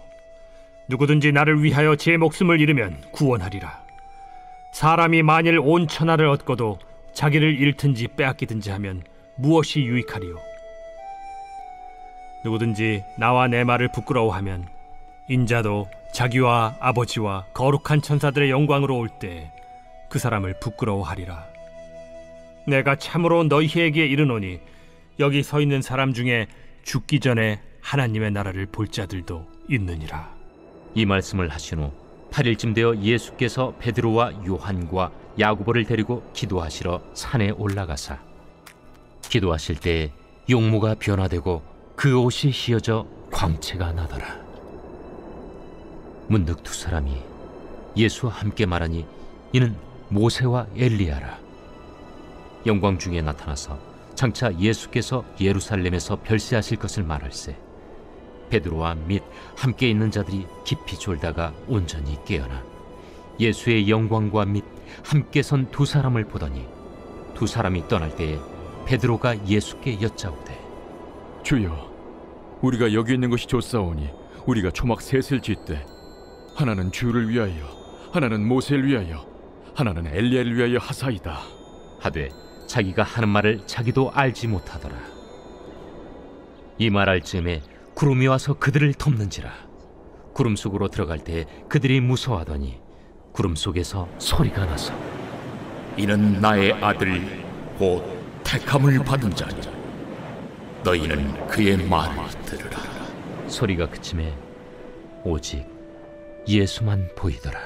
누구든지 나를 위하여 제 목숨을 잃으면 구원하리라. 사람이 만일 온 천하를 얻고도 자기를 잃든지 빼앗기든지 하면 무엇이 유익하리요? 누구든지 나와 내 말을 부끄러워하면 인자도 자기와 아버지와 거룩한 천사들의 영광으로 올 때 그 사람을 부끄러워하리라. 내가 참으로 너희에게 이르노니 여기 서 있는 사람 중에 죽기 전에 하나님의 나라를 볼 자들도 있느니라. 이 말씀을 하신 후 8일쯤 되어 예수께서 베드로와 요한과 야고보를 데리고 기도하시러 산에 올라가사 기도하실 때 용모가 변화되고 그 옷이 휘어져 광채가 나더라. 문득 두 사람이 예수와 함께 말하니 이는 모세와 엘리야라. 영광 중에 나타나서 장차 예수께서 예루살렘에서 별세하실 것을 말할세 베드로와 및 함께 있는 자들이 깊이 졸다가 온전히 깨어나 예수의 영광과 및 함께 선 두 사람을 보더니 두 사람이 떠날 때에 베드로가 예수께 여짜오되 주여 우리가 여기 있는 것이 좋사오니 우리가 초막 셋을 짓되 하나는 주를 위하여 하나는 모세를 위하여 하나는 엘리야를 위하여 하사이다 하되 자기가 하는 말을 자기도 알지 못하더라. 이 말할 즈음에 구름이 와서 그들을 덮는지라. 구름 속으로 들어갈 때 그들이 무서워하더니 구름 속에서 소리가 나서 이는 나의 아들 곧 택함을 받은 자니 너희는 그의 말을 들으라. 소리가 그침에 오직 예수만 보이더라.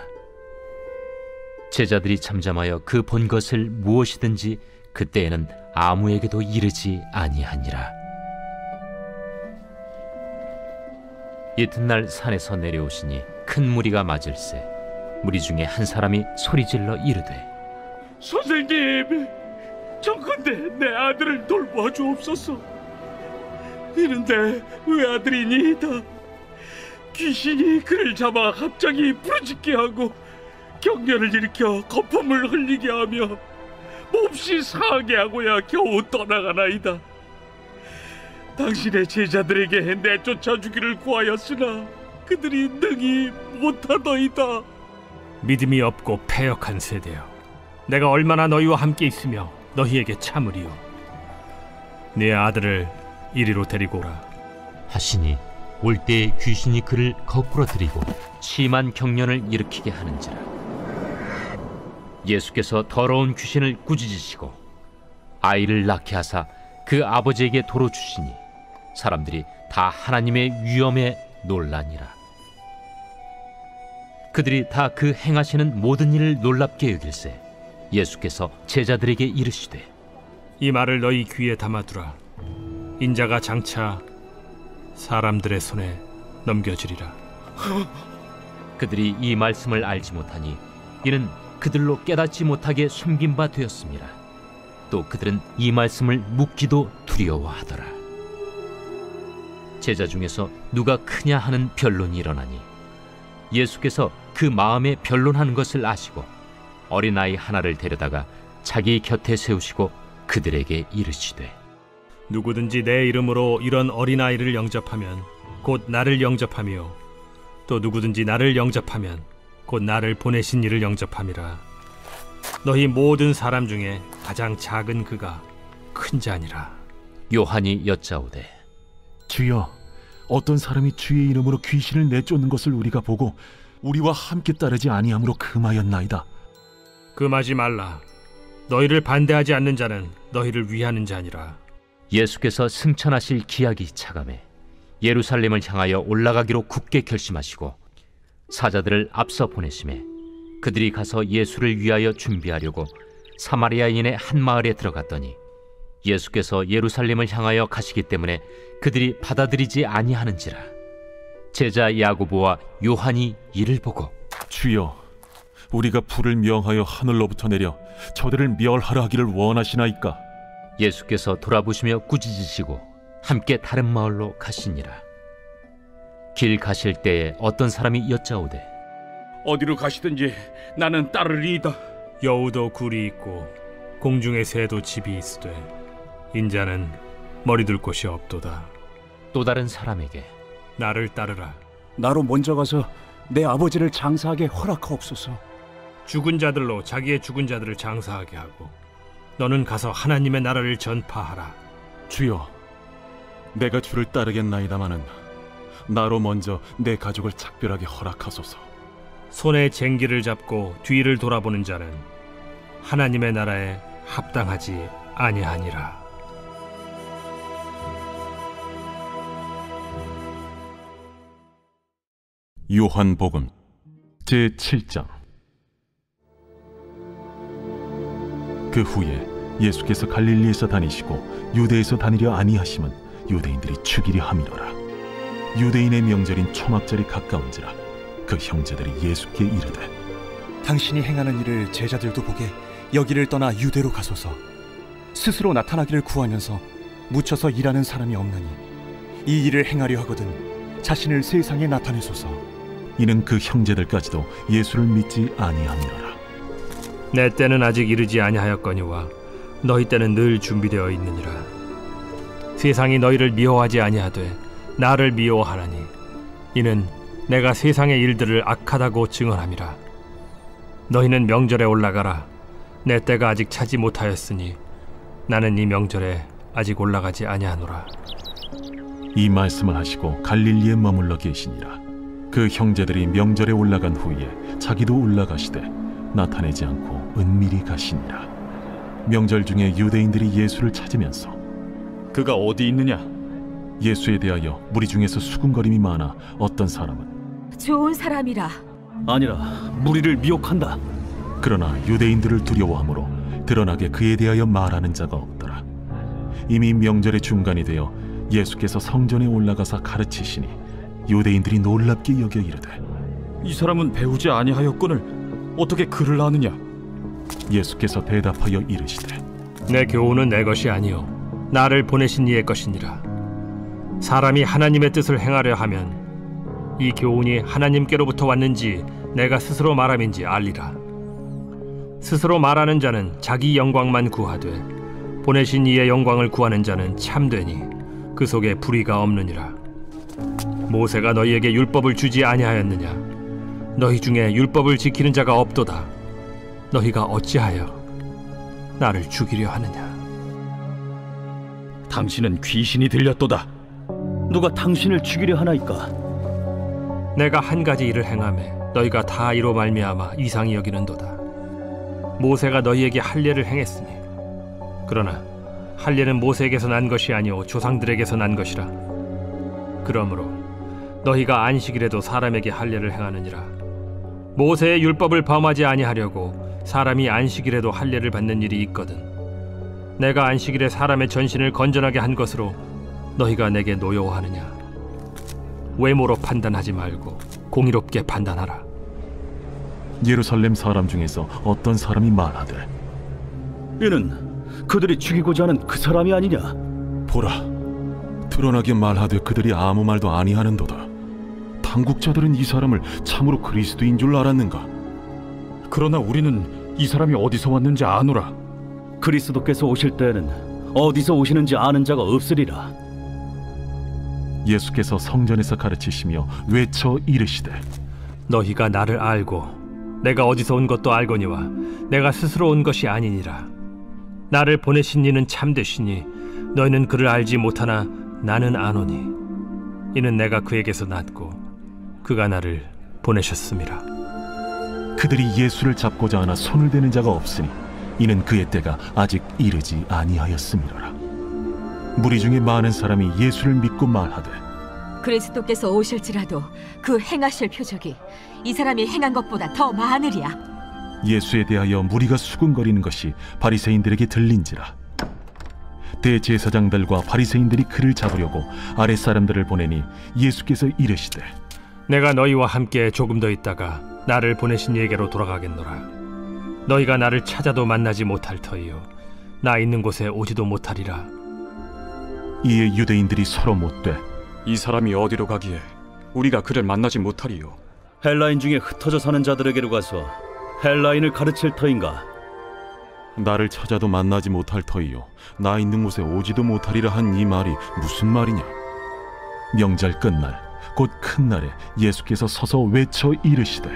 제자들이 잠잠하여 그 본 것을 무엇이든지 그때에는 아무에게도 이르지 아니하니라. 이튿날 산에서 내려오시니 큰 무리가 맞을세 무리 중에 한 사람이 소리질러 이르되 선생님, 정컨대 내 아들을 돌보아 주옵소서. 이는 내 외아들이니이다. 귀신이 그를 잡아 갑자기 부르짖게 하고 격려를 일으켜 거품을 흘리게 하며 몹시 상하게 하고야 겨우 떠나가나이다. 당신의 제자들에게 내쫓아 주기를 구하였으나 그들이 능히 못하더이다. 믿음이 없고 패역한 세대여, 내가 얼마나 너희와 함께 있으며 너희에게 참으리요. 네 아들을 이리로 데리고 오라 하시니 올 때에 귀신이 그를 거꾸로 들이고 심한 경련을 일으키게 하는지라. 예수께서 더러운 귀신을 꾸짖으시고 아이를 낳게 하사 그 아버지에게 도로 주시니 사람들이 다 하나님의 위엄에 놀라니라. 그들이 다 그 행하시는 모든 일을 놀랍게 여길세 예수께서 제자들에게 이르시되 이 말을 너희 귀에 담아두라. 인자가 장차 사람들의 손에 넘겨지리라. 그들이 이 말씀을 알지 못하니 이는 그들로 깨닫지 못하게 숨긴 바 되었습니다. 또 그들은 이 말씀을 묻기도 두려워하더라. 제자 중에서 누가 크냐 하는 변론이 일어나니 예수께서 그 마음에 변론하는 것을 아시고 어린아이 하나를 데려다가 자기 곁에 세우시고 그들에게 이르시되 누구든지 내 이름으로 이런 어린아이를 영접하면 곧 나를 영접하며 또 누구든지 나를 영접하면 곧 나를 보내신 이를 영접함이라. 너희 모든 사람 중에 가장 작은 그가 큰 자니라. 요한이 여짜오되 주여, 어떤 사람이 주의 이름으로 귀신을 내쫓는 것을 우리가 보고 우리와 함께 따르지 아니함으로 금하였나이다. 금하지 말라. 너희를 반대하지 않는 자는 너희를 위하는 자니라. 예수께서 승천하실 기약이 차감해 예루살렘을 향하여 올라가기로 굳게 결심하시고 사자들을 앞서 보내심에 그들이 가서 예수를 위하여 준비하려고 사마리아인의 한 마을에 들어갔더니 예수께서 예루살렘을 향하여 가시기 때문에 그들이 받아들이지 아니하는지라. 제자 야고보와 요한이 이를 보고 주여, 우리가 불을 명하여 하늘로부터 내려 저들을 멸하라 하기를 원하시나이까? 예수께서 돌아보시며 꾸짖으시고 함께 다른 마을로 가시니라. 길 가실 때에 어떤 사람이 여짜오되 어디로 가시든지 나는 따르리이다. 여우도 굴이 있고 공중의 새도 집이 있으되 인자는 머리둘 곳이 없도다. 또 다른 사람에게 나를 따르라. 나로 먼저 가서 내 아버지를 장사하게 허락하옵소서. 죽은 자들로 자기의 죽은 자들을 장사하게 하고 너는 가서 하나님의 나라를 전파하라. 주여, 내가 주를 따르겠나이다마는 나로 먼저 내 가족을 작별하게 허락하소서. 손에 쟁기를 잡고 뒤를 돌아보는 자는 하나님의 나라에 합당하지 아니하니라. 요한복음 제7장. 그 후에 예수께서 갈릴리에서 다니시고 유대에서 다니려 아니하심은 유대인들이 죽이려 함이로라. 유대인의 명절인 초막절이 가까운지라 그 형제들이 예수께 이르되 당신이 행하는 일을 제자들도 보게 여기를 떠나 유대로 가소서. 스스로 나타나기를 구하면서 묻혀서 일하는 사람이 없느니 이 일을 행하려 하거든 자신을 세상에 나타내소서. 이는 그 형제들까지도 예수를 믿지 아니함이로라. 내 때는 아직 이르지 아니하였거니와 너희 때는 늘 준비되어 있느니라. 세상이 너희를 미워하지 아니하되 나를 미워하나니 이는 내가 세상의 일들을 악하다고 증언함이라. 너희는 명절에 올라가라. 내 때가 아직 차지 못하였으니 나는 이 명절에 아직 올라가지 아니하노라. 이 말씀을 하시고 갈릴리에 머물러 계시니라. 그 형제들이 명절에 올라간 후에 자기도 올라가시되 나타내지 않고 은밀히 가시니라. 명절 중에 유대인들이 예수를 찾으면서 그가 어디 있느냐? 예수에 대하여 무리 중에서 수군거림이 많아 어떤 사람은 좋은 사람이라. 아니라 무리를 미혹한다. 그러나 유대인들을 두려워하므로 드러나게 그에 대하여 말하는 자가 없더라. 이미 명절의 중간이 되어 예수께서 성전에 올라가사 가르치시니 유대인들이 놀랍게 여겨 이르되 이 사람은 배우지 아니하였거늘 어떻게 글을 아느냐? 예수께서 대답하여 이르시되 내 교훈은 내 것이 아니요 나를 보내신 이의 것이니라. 사람이 하나님의 뜻을 행하려 하면 이 교훈이 하나님께로부터 왔는지 내가 스스로 말함인지 알리라. 스스로 말하는 자는 자기 영광만 구하되 보내신 이의 영광을 구하는 자는 참되니 그 속에 불의가 없느니라. 모세가 너희에게 율법을 주지 아니하였느냐? 너희 중에 율법을 지키는 자가 없도다. 너희가 어찌하여 나를 죽이려 하느냐? 당신은 귀신이 들렸도다. 누가 당신을 죽이려 하나이까? 내가 한 가지 일을 행하매 너희가 다 이로 말미암아 이상히 여기는도다. 모세가 너희에게 할례를 행했으니 그러나 할례는 모세에게서 난 것이 아니오 조상들에게서 난 것이라. 그러므로 너희가 안식일에도 사람에게 할례를 행하느니라. 모세의 율법을 범하지 아니하려고 사람이 안식일에도 할례를 받는 일이 있거든. 내가 안식일에 사람의 전신을 건전하게 한 것으로 너희가 내게 노여워하느냐? 외모로 판단하지 말고 공의롭게 판단하라. 예루살렘 사람 중에서 어떤 사람이 말하되, 이는 그들이 죽이고자 하는 그 사람이 아니냐? 보라, 드러나게 말하되 그들이 아무 말도 아니하는도다. 당국자들은 이 사람을 참으로 그리스도인 줄 알았는가? 그러나 우리는 이 사람이 어디서 왔는지 아노라. 그리스도께서 오실 때에는 어디서 오시는지 아는 자가 없으리라. 예수께서 성전에서 가르치시며 외쳐 이르시되, 너희가 나를 알고 내가 어디서 온 것도 알거니와 내가 스스로 온 것이 아니니라. 나를 보내신 이는 참되시니 너희는 그를 알지 못하나 나는 아노니 이는 내가 그에게서 났고 그가 나를 보내셨음이라. 그들이 예수를 잡고자 하나 손을 대는 자가 없으니 이는 그의 때가 아직 이르지 아니하였음이로라. 무리 중에 많은 사람이 예수를 믿고 말하되, 그리스도께서 오실지라도 그 행하실 표적이 이 사람이 행한 것보다 더 많으리야. 예수에 대하여 무리가 수군거리는 것이 바리새인들에게 들린지라. 대제사장들과 바리새인들이 그를 잡으려고 아랫사람들을 보내니 예수께서 이르시되, 내가 너희와 함께 조금 더 있다가 나를 보내신 이에게로 돌아가겠노라. 너희가 나를 찾아도 만나지 못할 터이요 나 있는 곳에 오지도 못하리라. 이에 유대인들이 서로 묻되, 이 사람이 어디로 가기에 우리가 그를 만나지 못하리요? 헬라인 중에 흩어져 사는 자들에게로 가서 헬라인을 가르칠 터인가? 나를 찾아도 만나지 못할 터이요 나 있는 곳에 오지도 못하리라 한 이 말이 무슨 말이냐? 명절 끝날 곧 큰 날에 예수께서 서서 외쳐 이르시되,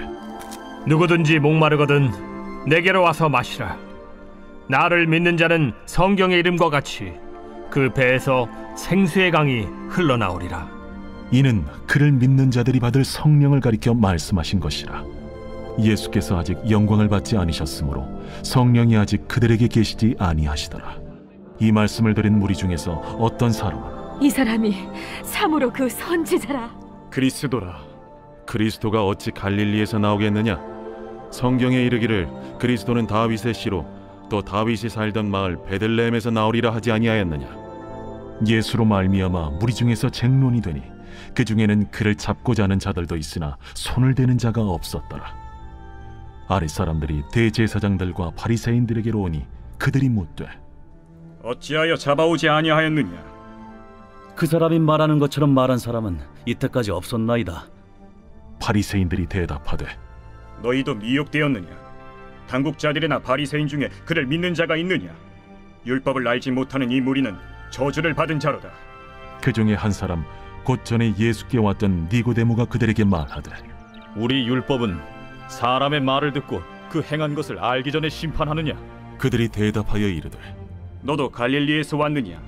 누구든지 목마르거든 내게로 와서 마시라. 나를 믿는 자는 성경의 이름과 같이 그 배에서 생수의 강이 흘러나오리라. 이는 그를 믿는 자들이 받을 성령을 가리켜 말씀하신 것이라. 예수께서 아직 영광을 받지 않으셨으므로 성령이 아직 그들에게 계시지 아니하시더라. 이 말씀을 들은 무리 중에서 어떤 사람은, 이 사람이 참으로 그 선지자라. 그리스도라. 그리스도가 어찌 갈릴리에서 나오겠느냐? 성경에 이르기를 그리스도는 다윗의 씨로 또 다윗이 살던 마을 베들레헴에서 나오리라 하지 아니하였느냐? 예수로 말미암아 무리 중에서 쟁론이 되니 그 중에는 그를 잡고자 하는 자들도 있으나 손을 대는 자가 없었더라. 아랫사람들이 대제사장들과 바리새인들에게로 오니 그들이 묻되, 어찌하여 잡아오지 아니하였느냐? 그 사람이 말하는 것처럼 말한 사람은 이때까지 없었나이다. 바리새인들이 대답하되, 너희도 미혹되었느냐? 당국자들이나 바리새인 중에 그를 믿는 자가 있느냐? 율법을 알지 못하는 이 무리는 저주를 받은 자로다. 그 중에 한 사람 곧 전에 예수께 왔던 니고데모가 그들에게 말하되, 우리 율법은 사람의 말을 듣고 그 행한 것을 알기 전에 심판하느냐? 그들이 대답하여 이르되, 너도 갈릴리에서 왔느냐?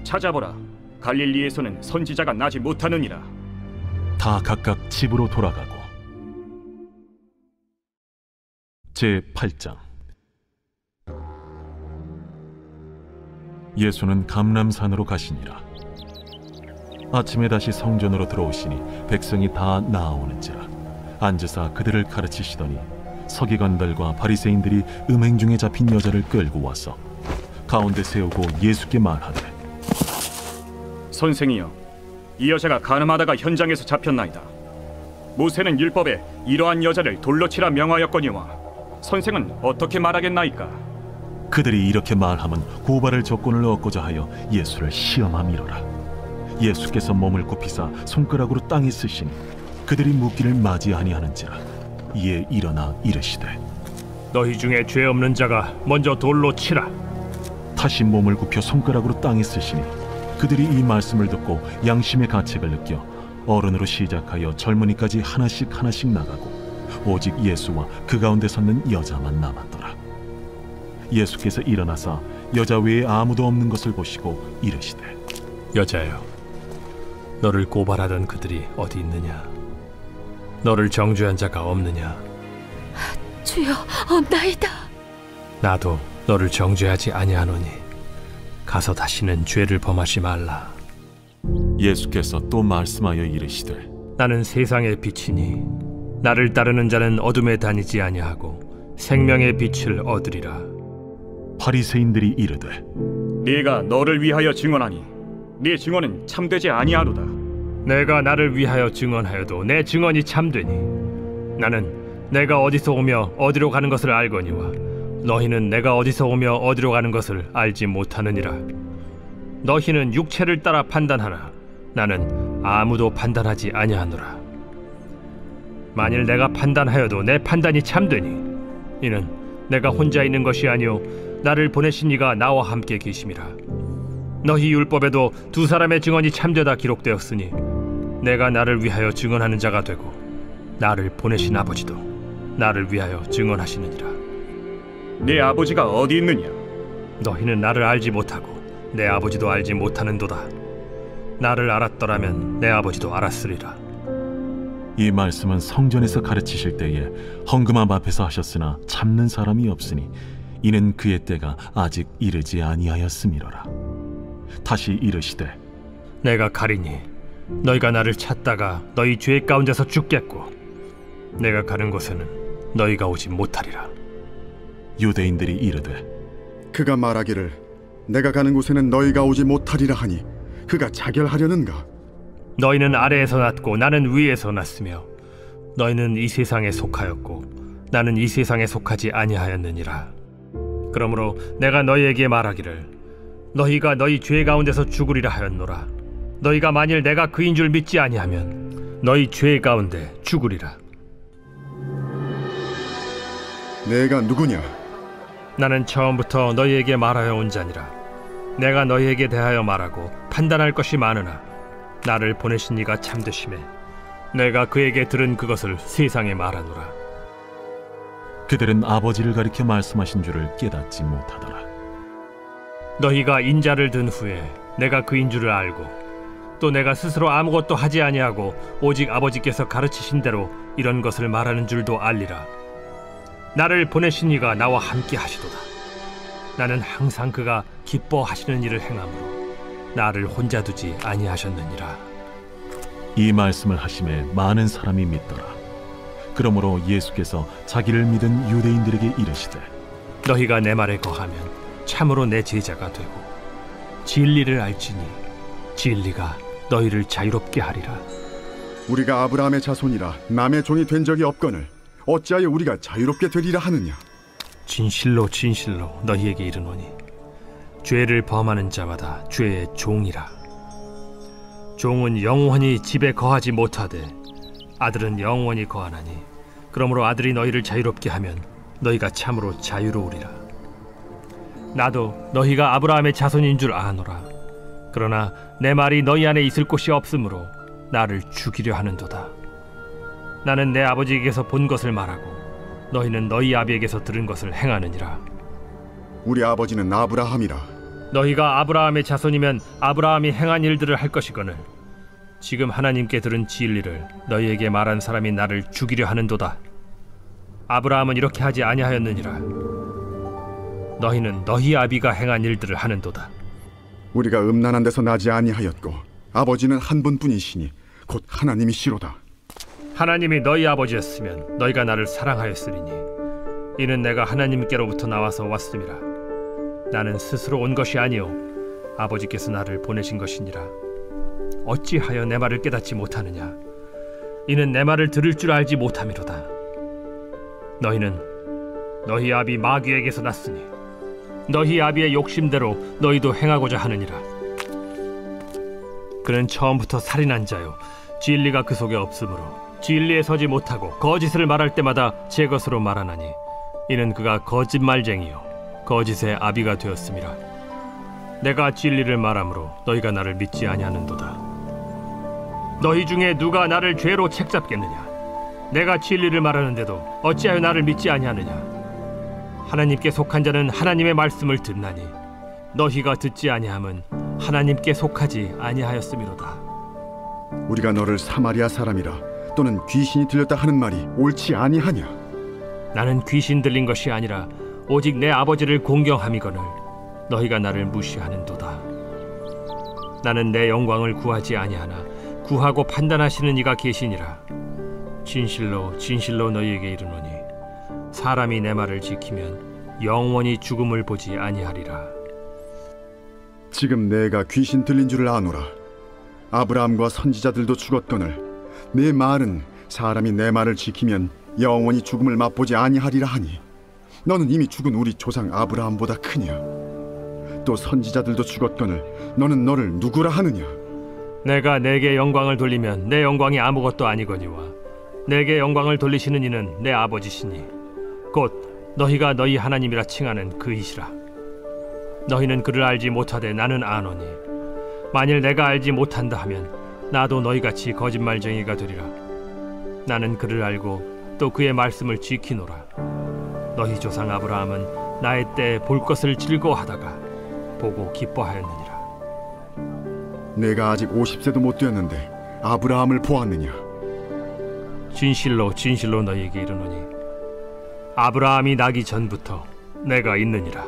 찾아보라. 갈릴리에서는 선지자가 나지 못하느니라. 다 각각 집으로 돌아가고. 제8장. 예수는 감람산으로 가시니라. 아침에 다시 성전으로 들어오시니 백성이 다 나아오는지라. 앉으사 그들을 가르치시더니 서기관들과 바리새인들이 음행 중에 잡힌 여자를 끌고 와서 가운데 세우고 예수께 말하되, 선생이여, 이 여자가 간음하다가 현장에서 잡혔나이다. 모세는 율법에 이러한 여자를 돌로 치라 명하였거니와 선생은 어떻게 말하겠나이까? 그들이 이렇게 말하면 고발할 조건을 얻고자 하여 예수를 시험함이로라. 예수께서 몸을 굽히사 손가락으로 땅에 쓰시니 그들이 묻기를 맞이 아니하는지라. 이에 일어나 이르시되, 너희 중에 죄 없는 자가 먼저 돌로 치라. 다시 몸을 굽혀 손가락으로 땅에 쓰시니 그들이 이 말씀을 듣고 양심의 가책을 느껴 어른으로 시작하여 젊은이까지 하나씩 나가고 오직 예수와 그 가운데 섰는 여자만 남았더라. 예수께서 일어나사 여자 외에 아무도 없는 것을 보시고 이르시되, 여자여, 너를 고발하던 그들이 어디 있느냐? 너를 정죄한 자가 없느냐? 주여, 없나이다. 나도 너를 정죄하지 아니하노니 가서 다시는 죄를 범하지 말라. 예수께서 또 말씀하여 이르시되, 나는 세상의 빛이니 나를 따르는 자는 어둠에 다니지 아니하고 생명의 빛을 얻으리라. 바리새인들이 이르되 네가 너를 위하여 증언하니 네 증언은 참되지 아니하로다. 내가 나를 위하여 증언하여도 내 증언이 참되니 나는 내가 어디서 오며 어디로 가는 것을 알거니와 너희는 내가 어디서 오며 어디로 가는 것을 알지 못하느니라. 너희는 육체를 따라 판단하나 나는 아무도 판단하지 아니하노라. 만일 내가 판단하여도 내 판단이 참되니 이는 내가 혼자 있는 것이 아니오 나를 보내신 이가 나와 함께 계심이라. 너희 율법에도 두 사람의 증언이 참되다 기록되었으니 내가 나를 위하여 증언하는 자가 되고 나를 보내신 아버지도 나를 위하여 증언하시느니라. 네 아버지가 어디 있느냐? 너희는 나를 알지 못하고 내 아버지도 알지 못하는도다. 나를 알았더라면 내 아버지도 알았으리라. 이 말씀은 성전에서 가르치실 때에 헌금함 앞에서 하셨으나 참는 사람이 없으니 이는 그의 때가 아직 이르지 아니하였음이로라. 다시 이르시되 내가 가리니 너희가 나를 찾다가 너희 죄 가운데서 죽겠고 내가 가는 곳에는 너희가 오지 못하리라. 유대인들이 이르되 그가 말하기를 내가 가는 곳에는 너희가 오지 못하리라 하니 그가 자결하려는가? 너희는 아래에서 났고 나는 위에서 났으며 너희는 이 세상에 속하였고 나는 이 세상에 속하지 아니하였느니라. 그러므로 내가 너희에게 말하기를 너희가 너희 죄 가운데서 죽으리라 하였노라. 너희가 만일 내가 그인 줄 믿지 아니하면 너희 죄 가운데 죽으리라. 내가 누구냐? 나는 처음부터 너희에게 말하여 온 자니라. 내가 너희에게 대하여 말하고 판단할 것이 많으나 나를 보내신 이가 참되심에 내가 그에게 들은 그것을 세상에 말하노라. 그들은 아버지를 가리켜 말씀하신 줄을 깨닫지 못하더라. 너희가 인자를 든 후에 내가 그인 줄을 알고 또 내가 스스로 아무것도 하지 아니하고 오직 아버지께서 가르치신 대로 이런 것을 말하는 줄도 알리라. 나를 보내신 이가 나와 함께 하시도다. 나는 항상 그가 기뻐하시는 일을 행함으로 나를 혼자 두지 아니하셨느니라. 이 말씀을 하심에 많은 사람이 믿더라. 그러므로 예수께서 자기를 믿은 유대인들에게 이르시되 너희가 내 말에 거하면 참으로 내 제자가 되고 진리를 알지니 진리가 너희를 자유롭게 하리라. 우리가 아브라함의 자손이라 남의 종이 된 적이 없거늘 어찌하여 우리가 자유롭게 되리라 하느냐? 진실로 진실로 너희에게 이르노니 죄를 범하는 자마다 죄의 종이라. 종은 영원히 집에 거하지 못하되 아들은 영원히 거하나니 그러므로 아들이 너희를 자유롭게 하면 너희가 참으로 자유로우리라. 나도 너희가 아브라함의 자손인 줄 아노라. 그러나 내 말이 너희 안에 있을 곳이 없으므로 나를 죽이려 하는도다. 나는 내 아버지에게서 본 것을 말하고 너희는 너희 아비에게서 들은 것을 행하느니라. 우리 아버지는 아브라함이라. 너희가 아브라함의 자손이면 아브라함이 행한 일들을 할 것이거늘 지금 하나님께 들은 진리를 너희에게 말한 사람이 나를 죽이려 하는도다. 아브라함은 이렇게 하지 아니하였느니라. 너희는 너희 아비가 행한 일들을 하는도다. 우리가 음란한 데서 나지 아니하였고 아버지는 한 분뿐이시니 곧 하나님이시로다. 하나님이 너희 아버지였으면 너희가 나를 사랑하였으리니 이는 내가 하나님께로부터 나와서 왔음이라. 나는 스스로 온 것이 아니요 아버지께서 나를 보내신 것이니라. 어찌하여 내 말을 깨닫지 못하느냐? 이는 내 말을 들을 줄 알지 못함이로다. 너희는 너희 아비 마귀에게서 났으니 너희 아비의 욕심대로 너희도 행하고자 하느니라. 그는 처음부터 살인한 자요 진리가 그 속에 없으므로 진리에 서지 못하고 거짓을 말할 때마다 제 것으로 말하나니 이는 그가 거짓말쟁이요 거짓의 아비가 되었음이라. 내가 진리를 말하므로 너희가 나를 믿지 아니하는도다. 너희 중에 누가 나를 죄로 책잡겠느냐? 내가 진리를 말하는데도 어찌하여 나를 믿지 아니하느냐? 하나님께 속한 자는 하나님의 말씀을 듣나니 너희가 듣지 아니함은 하나님께 속하지 아니하였음이로다. 우리가 너를 사마리아 사람이라 또는 귀신이 들렸다 하는 말이 옳지 아니하냐? 나는 귀신 들린 것이 아니라 오직 내 아버지를 공경함이거늘 너희가 나를 무시하는도다. 나는 내 영광을 구하지 아니하나 구하고 판단하시는 이가 계시니라. 진실로 진실로 너희에게 이르노니 사람이 내 말을 지키면 영원히 죽음을 보지 아니하리라. 지금 내가 귀신 들린 줄을 아노라. 아브라함과 선지자들도 죽었거늘 내 말은 사람이 내 말을 지키면 영원히 죽음을 맛보지 아니하리라 하니 너는 이미 죽은 우리 조상 아브라함보다 크냐? 또 선지자들도 죽었거늘 너는 너를 누구라 하느냐? 내가 내게 영광을 돌리면 내 영광이 아무것도 아니거니와 내게 영광을 돌리시는 이는 내 아버지시니 곧 너희가 너희 하나님이라 칭하는 그이시라. 너희는 그를 알지 못하되 나는 아노니 만일 내가 알지 못한다 하면 나도 너희같이 거짓말쟁이가 되리라. 나는 그를 알고 또 그의 말씀을 지키노라. 너희 조상 아브라함은 나의 때에 볼 것을 즐거워하다가 보고 기뻐하였느니라. 내가 아직 50세도 못 되었는데 아브라함을 보았느냐? 진실로 진실로 너희에게 이르노니 아브라함이 나기 전부터 내가 있느니라.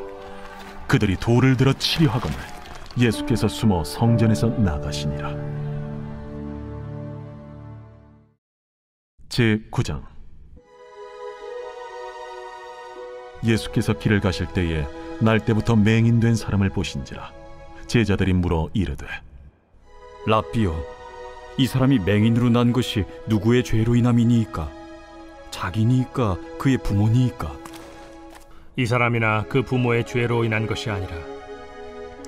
그들이 돌을 들어 치려 하거늘 예수께서 숨어 성전에서 나가시니라. 제9장. 예수께서 길을 가실 때에 날 때부터 맹인된 사람을 보신지라. 제자들이 물어 이르되 라삐요, 이 사람이 맹인으로 난 것이 누구의 죄로 인함이니이까? 자기니이까 그의 부모니이까? 이 사람이나 그 부모의 죄로 인한 것이 아니라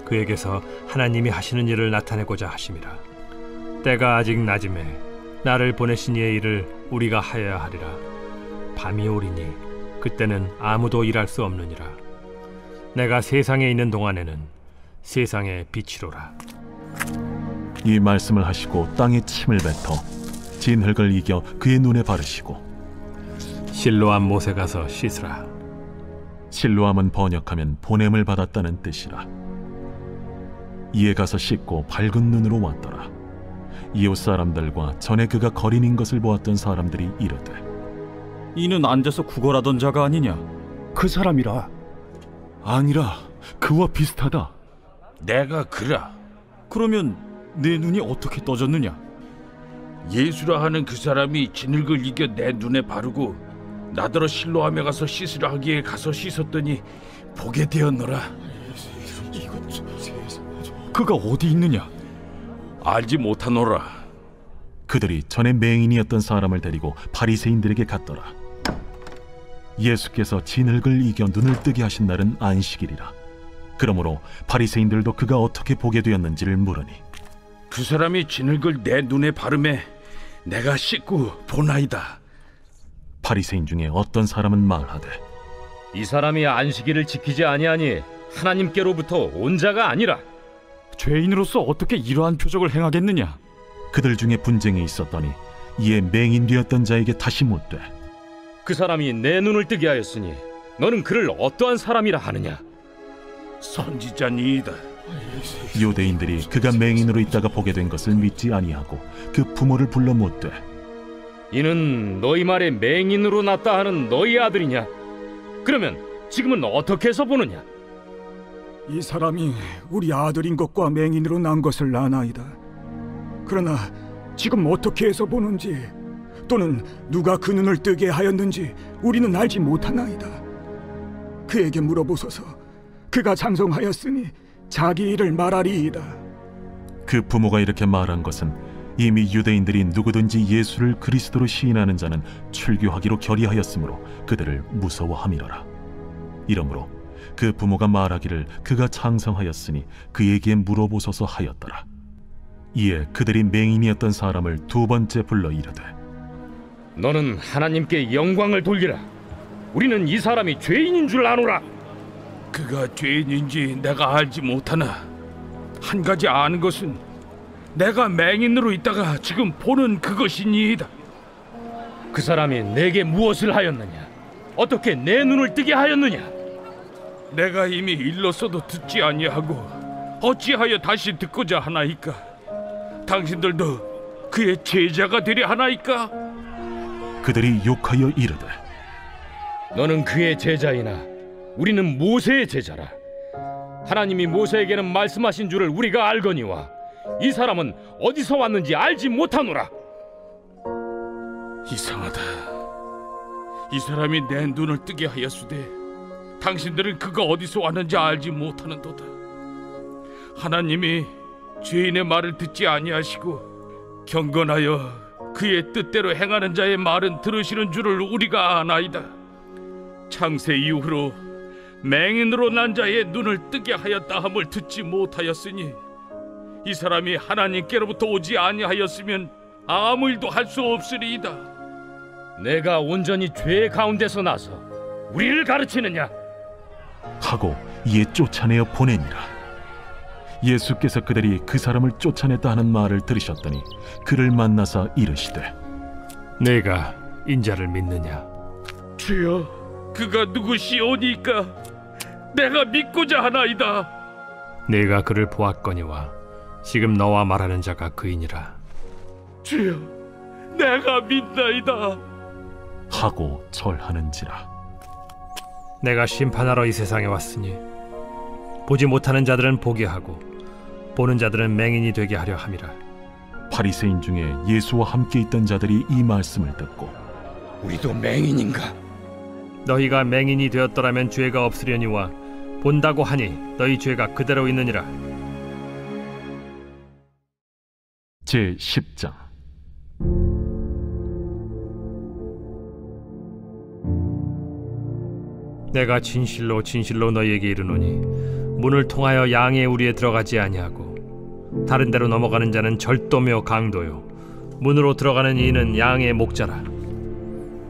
그에게서 하나님이 하시는 일을 나타내고자 하심이라. 때가 아직 낮음에 나를 보내신 이의 일을 우리가 하여야 하리라. 밤이 오리니 그때는 아무도 일할 수 없느니라. 내가 세상에 있는 동안에는 세상의 빛이로라. 이 말씀을 하시고 땅에 침을 뱉어 진흙을 이겨 그의 눈에 바르시고 실로암 못에 가서 씻으라. 실로암은 번역하면 보냄을 받았다는 뜻이라. 이에 가서 씻고 밝은 눈으로 왔더라. 이웃 사람들과 전에 그가 거린인 것을 보았던 사람들이 이르되 이는 앉아서 구걸하던 자가 아니냐? 그 사람이라. 아니라 그와 비슷하다. 내가 그라. 그러면 내 눈이 어떻게 떠졌느냐? 예수라 하는 그 사람이 진흙을 이겨 내 눈에 바르고 나더러 실로암에 가서 씻으라 하기에 가서 씻었더니 보게 되었노라. 그가 어디 있느냐? 알지 못하노라. 그들이 전에 맹인이었던 사람을 데리고 바리새인들에게 갔더라. 예수께서 진흙을 이겨 눈을 뜨게 하신 날은 안식일이라. 그러므로 바리새인들도 그가 어떻게 보게 되었는지를 물으니 그 사람이 진흙을 내 눈에 바르매 내가 씻고 보나이다. 바리새인 중에 어떤 사람은 말하되 이 사람이 안식일을 지키지 아니하니 하나님께로부터 온 자가 아니라. 죄인으로서 어떻게 이러한 표적을 행하겠느냐? 그들 중에 분쟁이 있었더니 이에 맹인 되었던 자에게 다시 묻되 그 사람이 내 눈을 뜨게 하였으니 너는 그를 어떠한 사람이라 하느냐? 선지자니이다. 유대인들이 그가 맹인으로 있다가 보게 된 것을 믿지 아니하고 그 부모를 불러 묻되 이는 너희 말에 맹인으로 났다 하는 너희 아들이냐? 그러면 지금은 어떻게 해서 보느냐? 이 사람이 우리 아들인 것과 맹인으로 난 것을 아나이다. 그러나 지금 어떻게 해서 보는지 또는 누가 그 눈을 뜨게 하였는지 우리는 알지 못하나이다. 그에게 물어보소서. 그가 장성하였으니 자기 일을 말하리이다. 그 부모가 이렇게 말한 것은 이미 유대인들이 누구든지 예수를 그리스도로 시인하는 자는 출교하기로 결의하였으므로 그들을 무서워함이로라. 이러므로 그 부모가 말하기를 그가 장성하였으니 그에게 물어보소서 하였더라. 이에 그들이 맹인이었던 사람을 두 번째 불러 이르되 너는 하나님께 영광을 돌리라. 우리는 이 사람이 죄인인 줄 아노라. 그가 죄인인지 내가 알지 못하나 한 가지 아는 것은 내가 맹인으로 있다가 지금 보는 그것이니이다. 그 사람이 내게 무엇을 하였느냐? 어떻게 내 눈을 뜨게 하였느냐? 내가 이미 일렀어도 듣지 아니하고 어찌하여 다시 듣고자 하나이까? 당신들도 그의 제자가 되려 하나이까? 그들이 욕하여 이르되 너는 그의 제자이나 우리는 모세의 제자라. 하나님이 모세에게는 말씀하신 줄을 우리가 알거니와 이 사람은 어디서 왔는지 알지 못하노라. 이상하다. 이 사람이 내 눈을 뜨게 하였으되 당신들은 그가 어디서 왔는지 알지 못하는도다. 하나님이 죄인의 말을 듣지 아니하시고 경건하여 그의 뜻대로 행하는 자의 말은 들으시는 줄을 우리가 아나이다. 창세 이후로 맹인으로 난 자의 눈을 뜨게 하였다 함을 듣지 못하였으니 이 사람이 하나님께로부터 오지 아니하였으면 아무 일도 할 수 없으리이다. 내가 온전히 죄 가운데서 나서 우리를 가르치느냐 하고 이에 쫓아내어 보내니라. 예수께서 그들이 그 사람을 쫓아냈다 하는 말을 들으셨더니 그를 만나사 이르시되 내가 인자를 믿느냐? 주여, 그가 누구시오니까 내가 믿고자 하나이다. 내가 그를 보았거니와 지금 너와 말하는 자가 그이니라. 주여, 내가 믿나이다 하고 절하는지라. 내가 심판하러 이 세상에 왔으니 보지 못하는 자들은 보게 하고 보는 자들은 맹인이 되게 하려 함이라. 바리새인 중에 예수와 함께 있던 자들이 이 말씀을 듣고 우리도 맹인인가? 너희가 맹인이 되었더라면 죄가 없으려니와 본다고 하니 너희 죄가 그대로 있느니라. 제10장. 내가 진실로 진실로 너희에게 이르노니 문을 통하여 양의 우리에 들어가지 아니하고 다른 데로 넘어가는 자는 절도며 강도요 문으로 들어가는 이는 양의 목자라.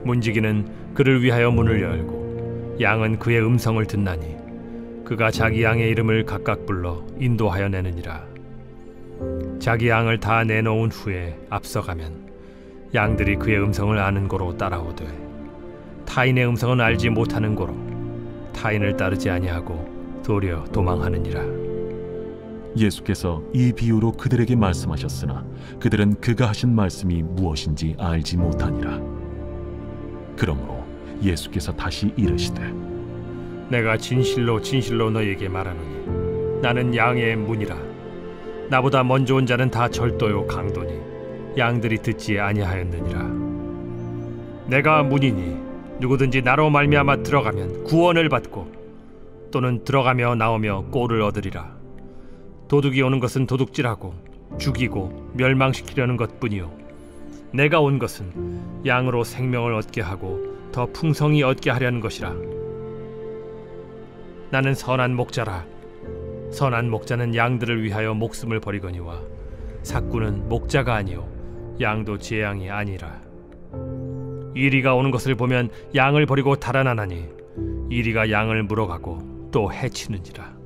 문지기는 그를 위하여 문을 열고 양은 그의 음성을 듣나니 그가 자기 양의 이름을 각각 불러 인도하여 내느니라. 자기 양을 다 내놓은 후에 앞서가면 양들이 그의 음성을 아는 고로 따라오되 타인의 음성은 알지 못하는 고로 타인을 따르지 아니하고 도리어 도망하느니라. 예수께서 이 비유로 그들에게 말씀하셨으나 그들은 그가 하신 말씀이 무엇인지 알지 못하니라. 그러므로 예수께서 다시 이르시되 내가 진실로 진실로 너희에게 말하노니 나는 양의 문이라. 나보다 먼저 온 자는 다 절도요 강도니 양들이 듣지 아니하였느니라. 내가 문이니 누구든지 나로 말미암아 들어가면 구원을 받고 또는 들어가며 나오며 꼴을 얻으리라. 도둑이 오는 것은 도둑질하고 죽이고 멸망시키려는 것뿐이요 내가 온 것은 양으로 생명을 얻게 하고 더 풍성히 얻게 하려는 것이라. 나는 선한 목자라. 선한 목자는 양들을 위하여 목숨을 버리거니와 삭구는 목자가 아니요 양도 제 양이 아니라. 이리가 오는 것을 보면 양을 버리고 달아나나니 이리가 양을 물어가고 또 해치는지라.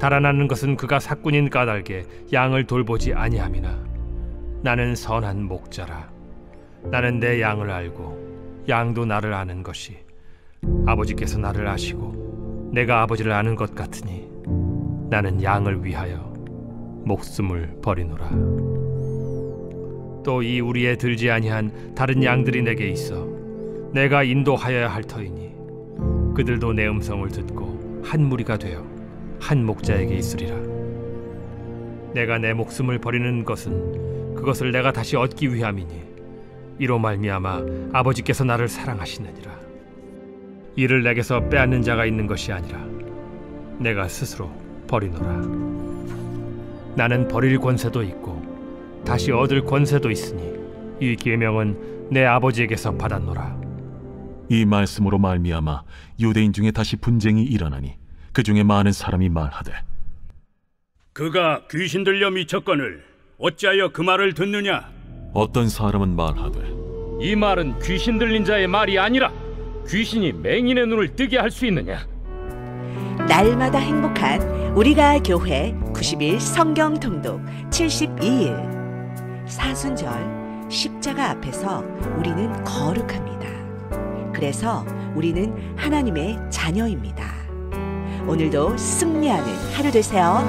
달아나는 것은 그가 삭군인 까닭에 양을 돌보지 아니함이나 나는 선한 목자라. 나는 내 양을 알고 양도 나를 아는 것이 아버지께서 나를 아시고 내가 아버지를 아는 것 같으니 나는 양을 위하여 목숨을 버리노라. 또 이 우리에 들지 아니한 다른 양들이 내게 있어 내가 인도하여야 할 터이니 그들도 내 음성을 듣고 한 무리가 되어 한 목자에게 있으리라. 내가 내 목숨을 버리는 것은 그것을 내가 다시 얻기 위함이니 이로 말미암아 아버지께서 나를 사랑하시느니라. 이를 내게서 빼앗는 자가 있는 것이 아니라 내가 스스로 버리노라. 나는 버릴 권세도 있고 다시 얻을 권세도 있으니 이 계명은 내 아버지에게서 받았노라. 이 말씀으로 말미암아 유대인 중에 다시 분쟁이 일어나니 그 중에 많은 사람이 말하되 그가 귀신 들려 미쳤거늘 어찌하여 그 말을 듣느냐? 어떤 사람은 말하되 이 말은 귀신 들린 자의 말이 아니라 귀신이 맹인의 눈을 뜨게 할 수 있느냐? 날마다 행복한 우리가 교회 90일 성경 통독 72일 사순절 십자가 앞에서 우리는 거룩합니다. 그래서 우리는 하나님의 자녀입니다. 오늘도 승리하는 하루 되세요.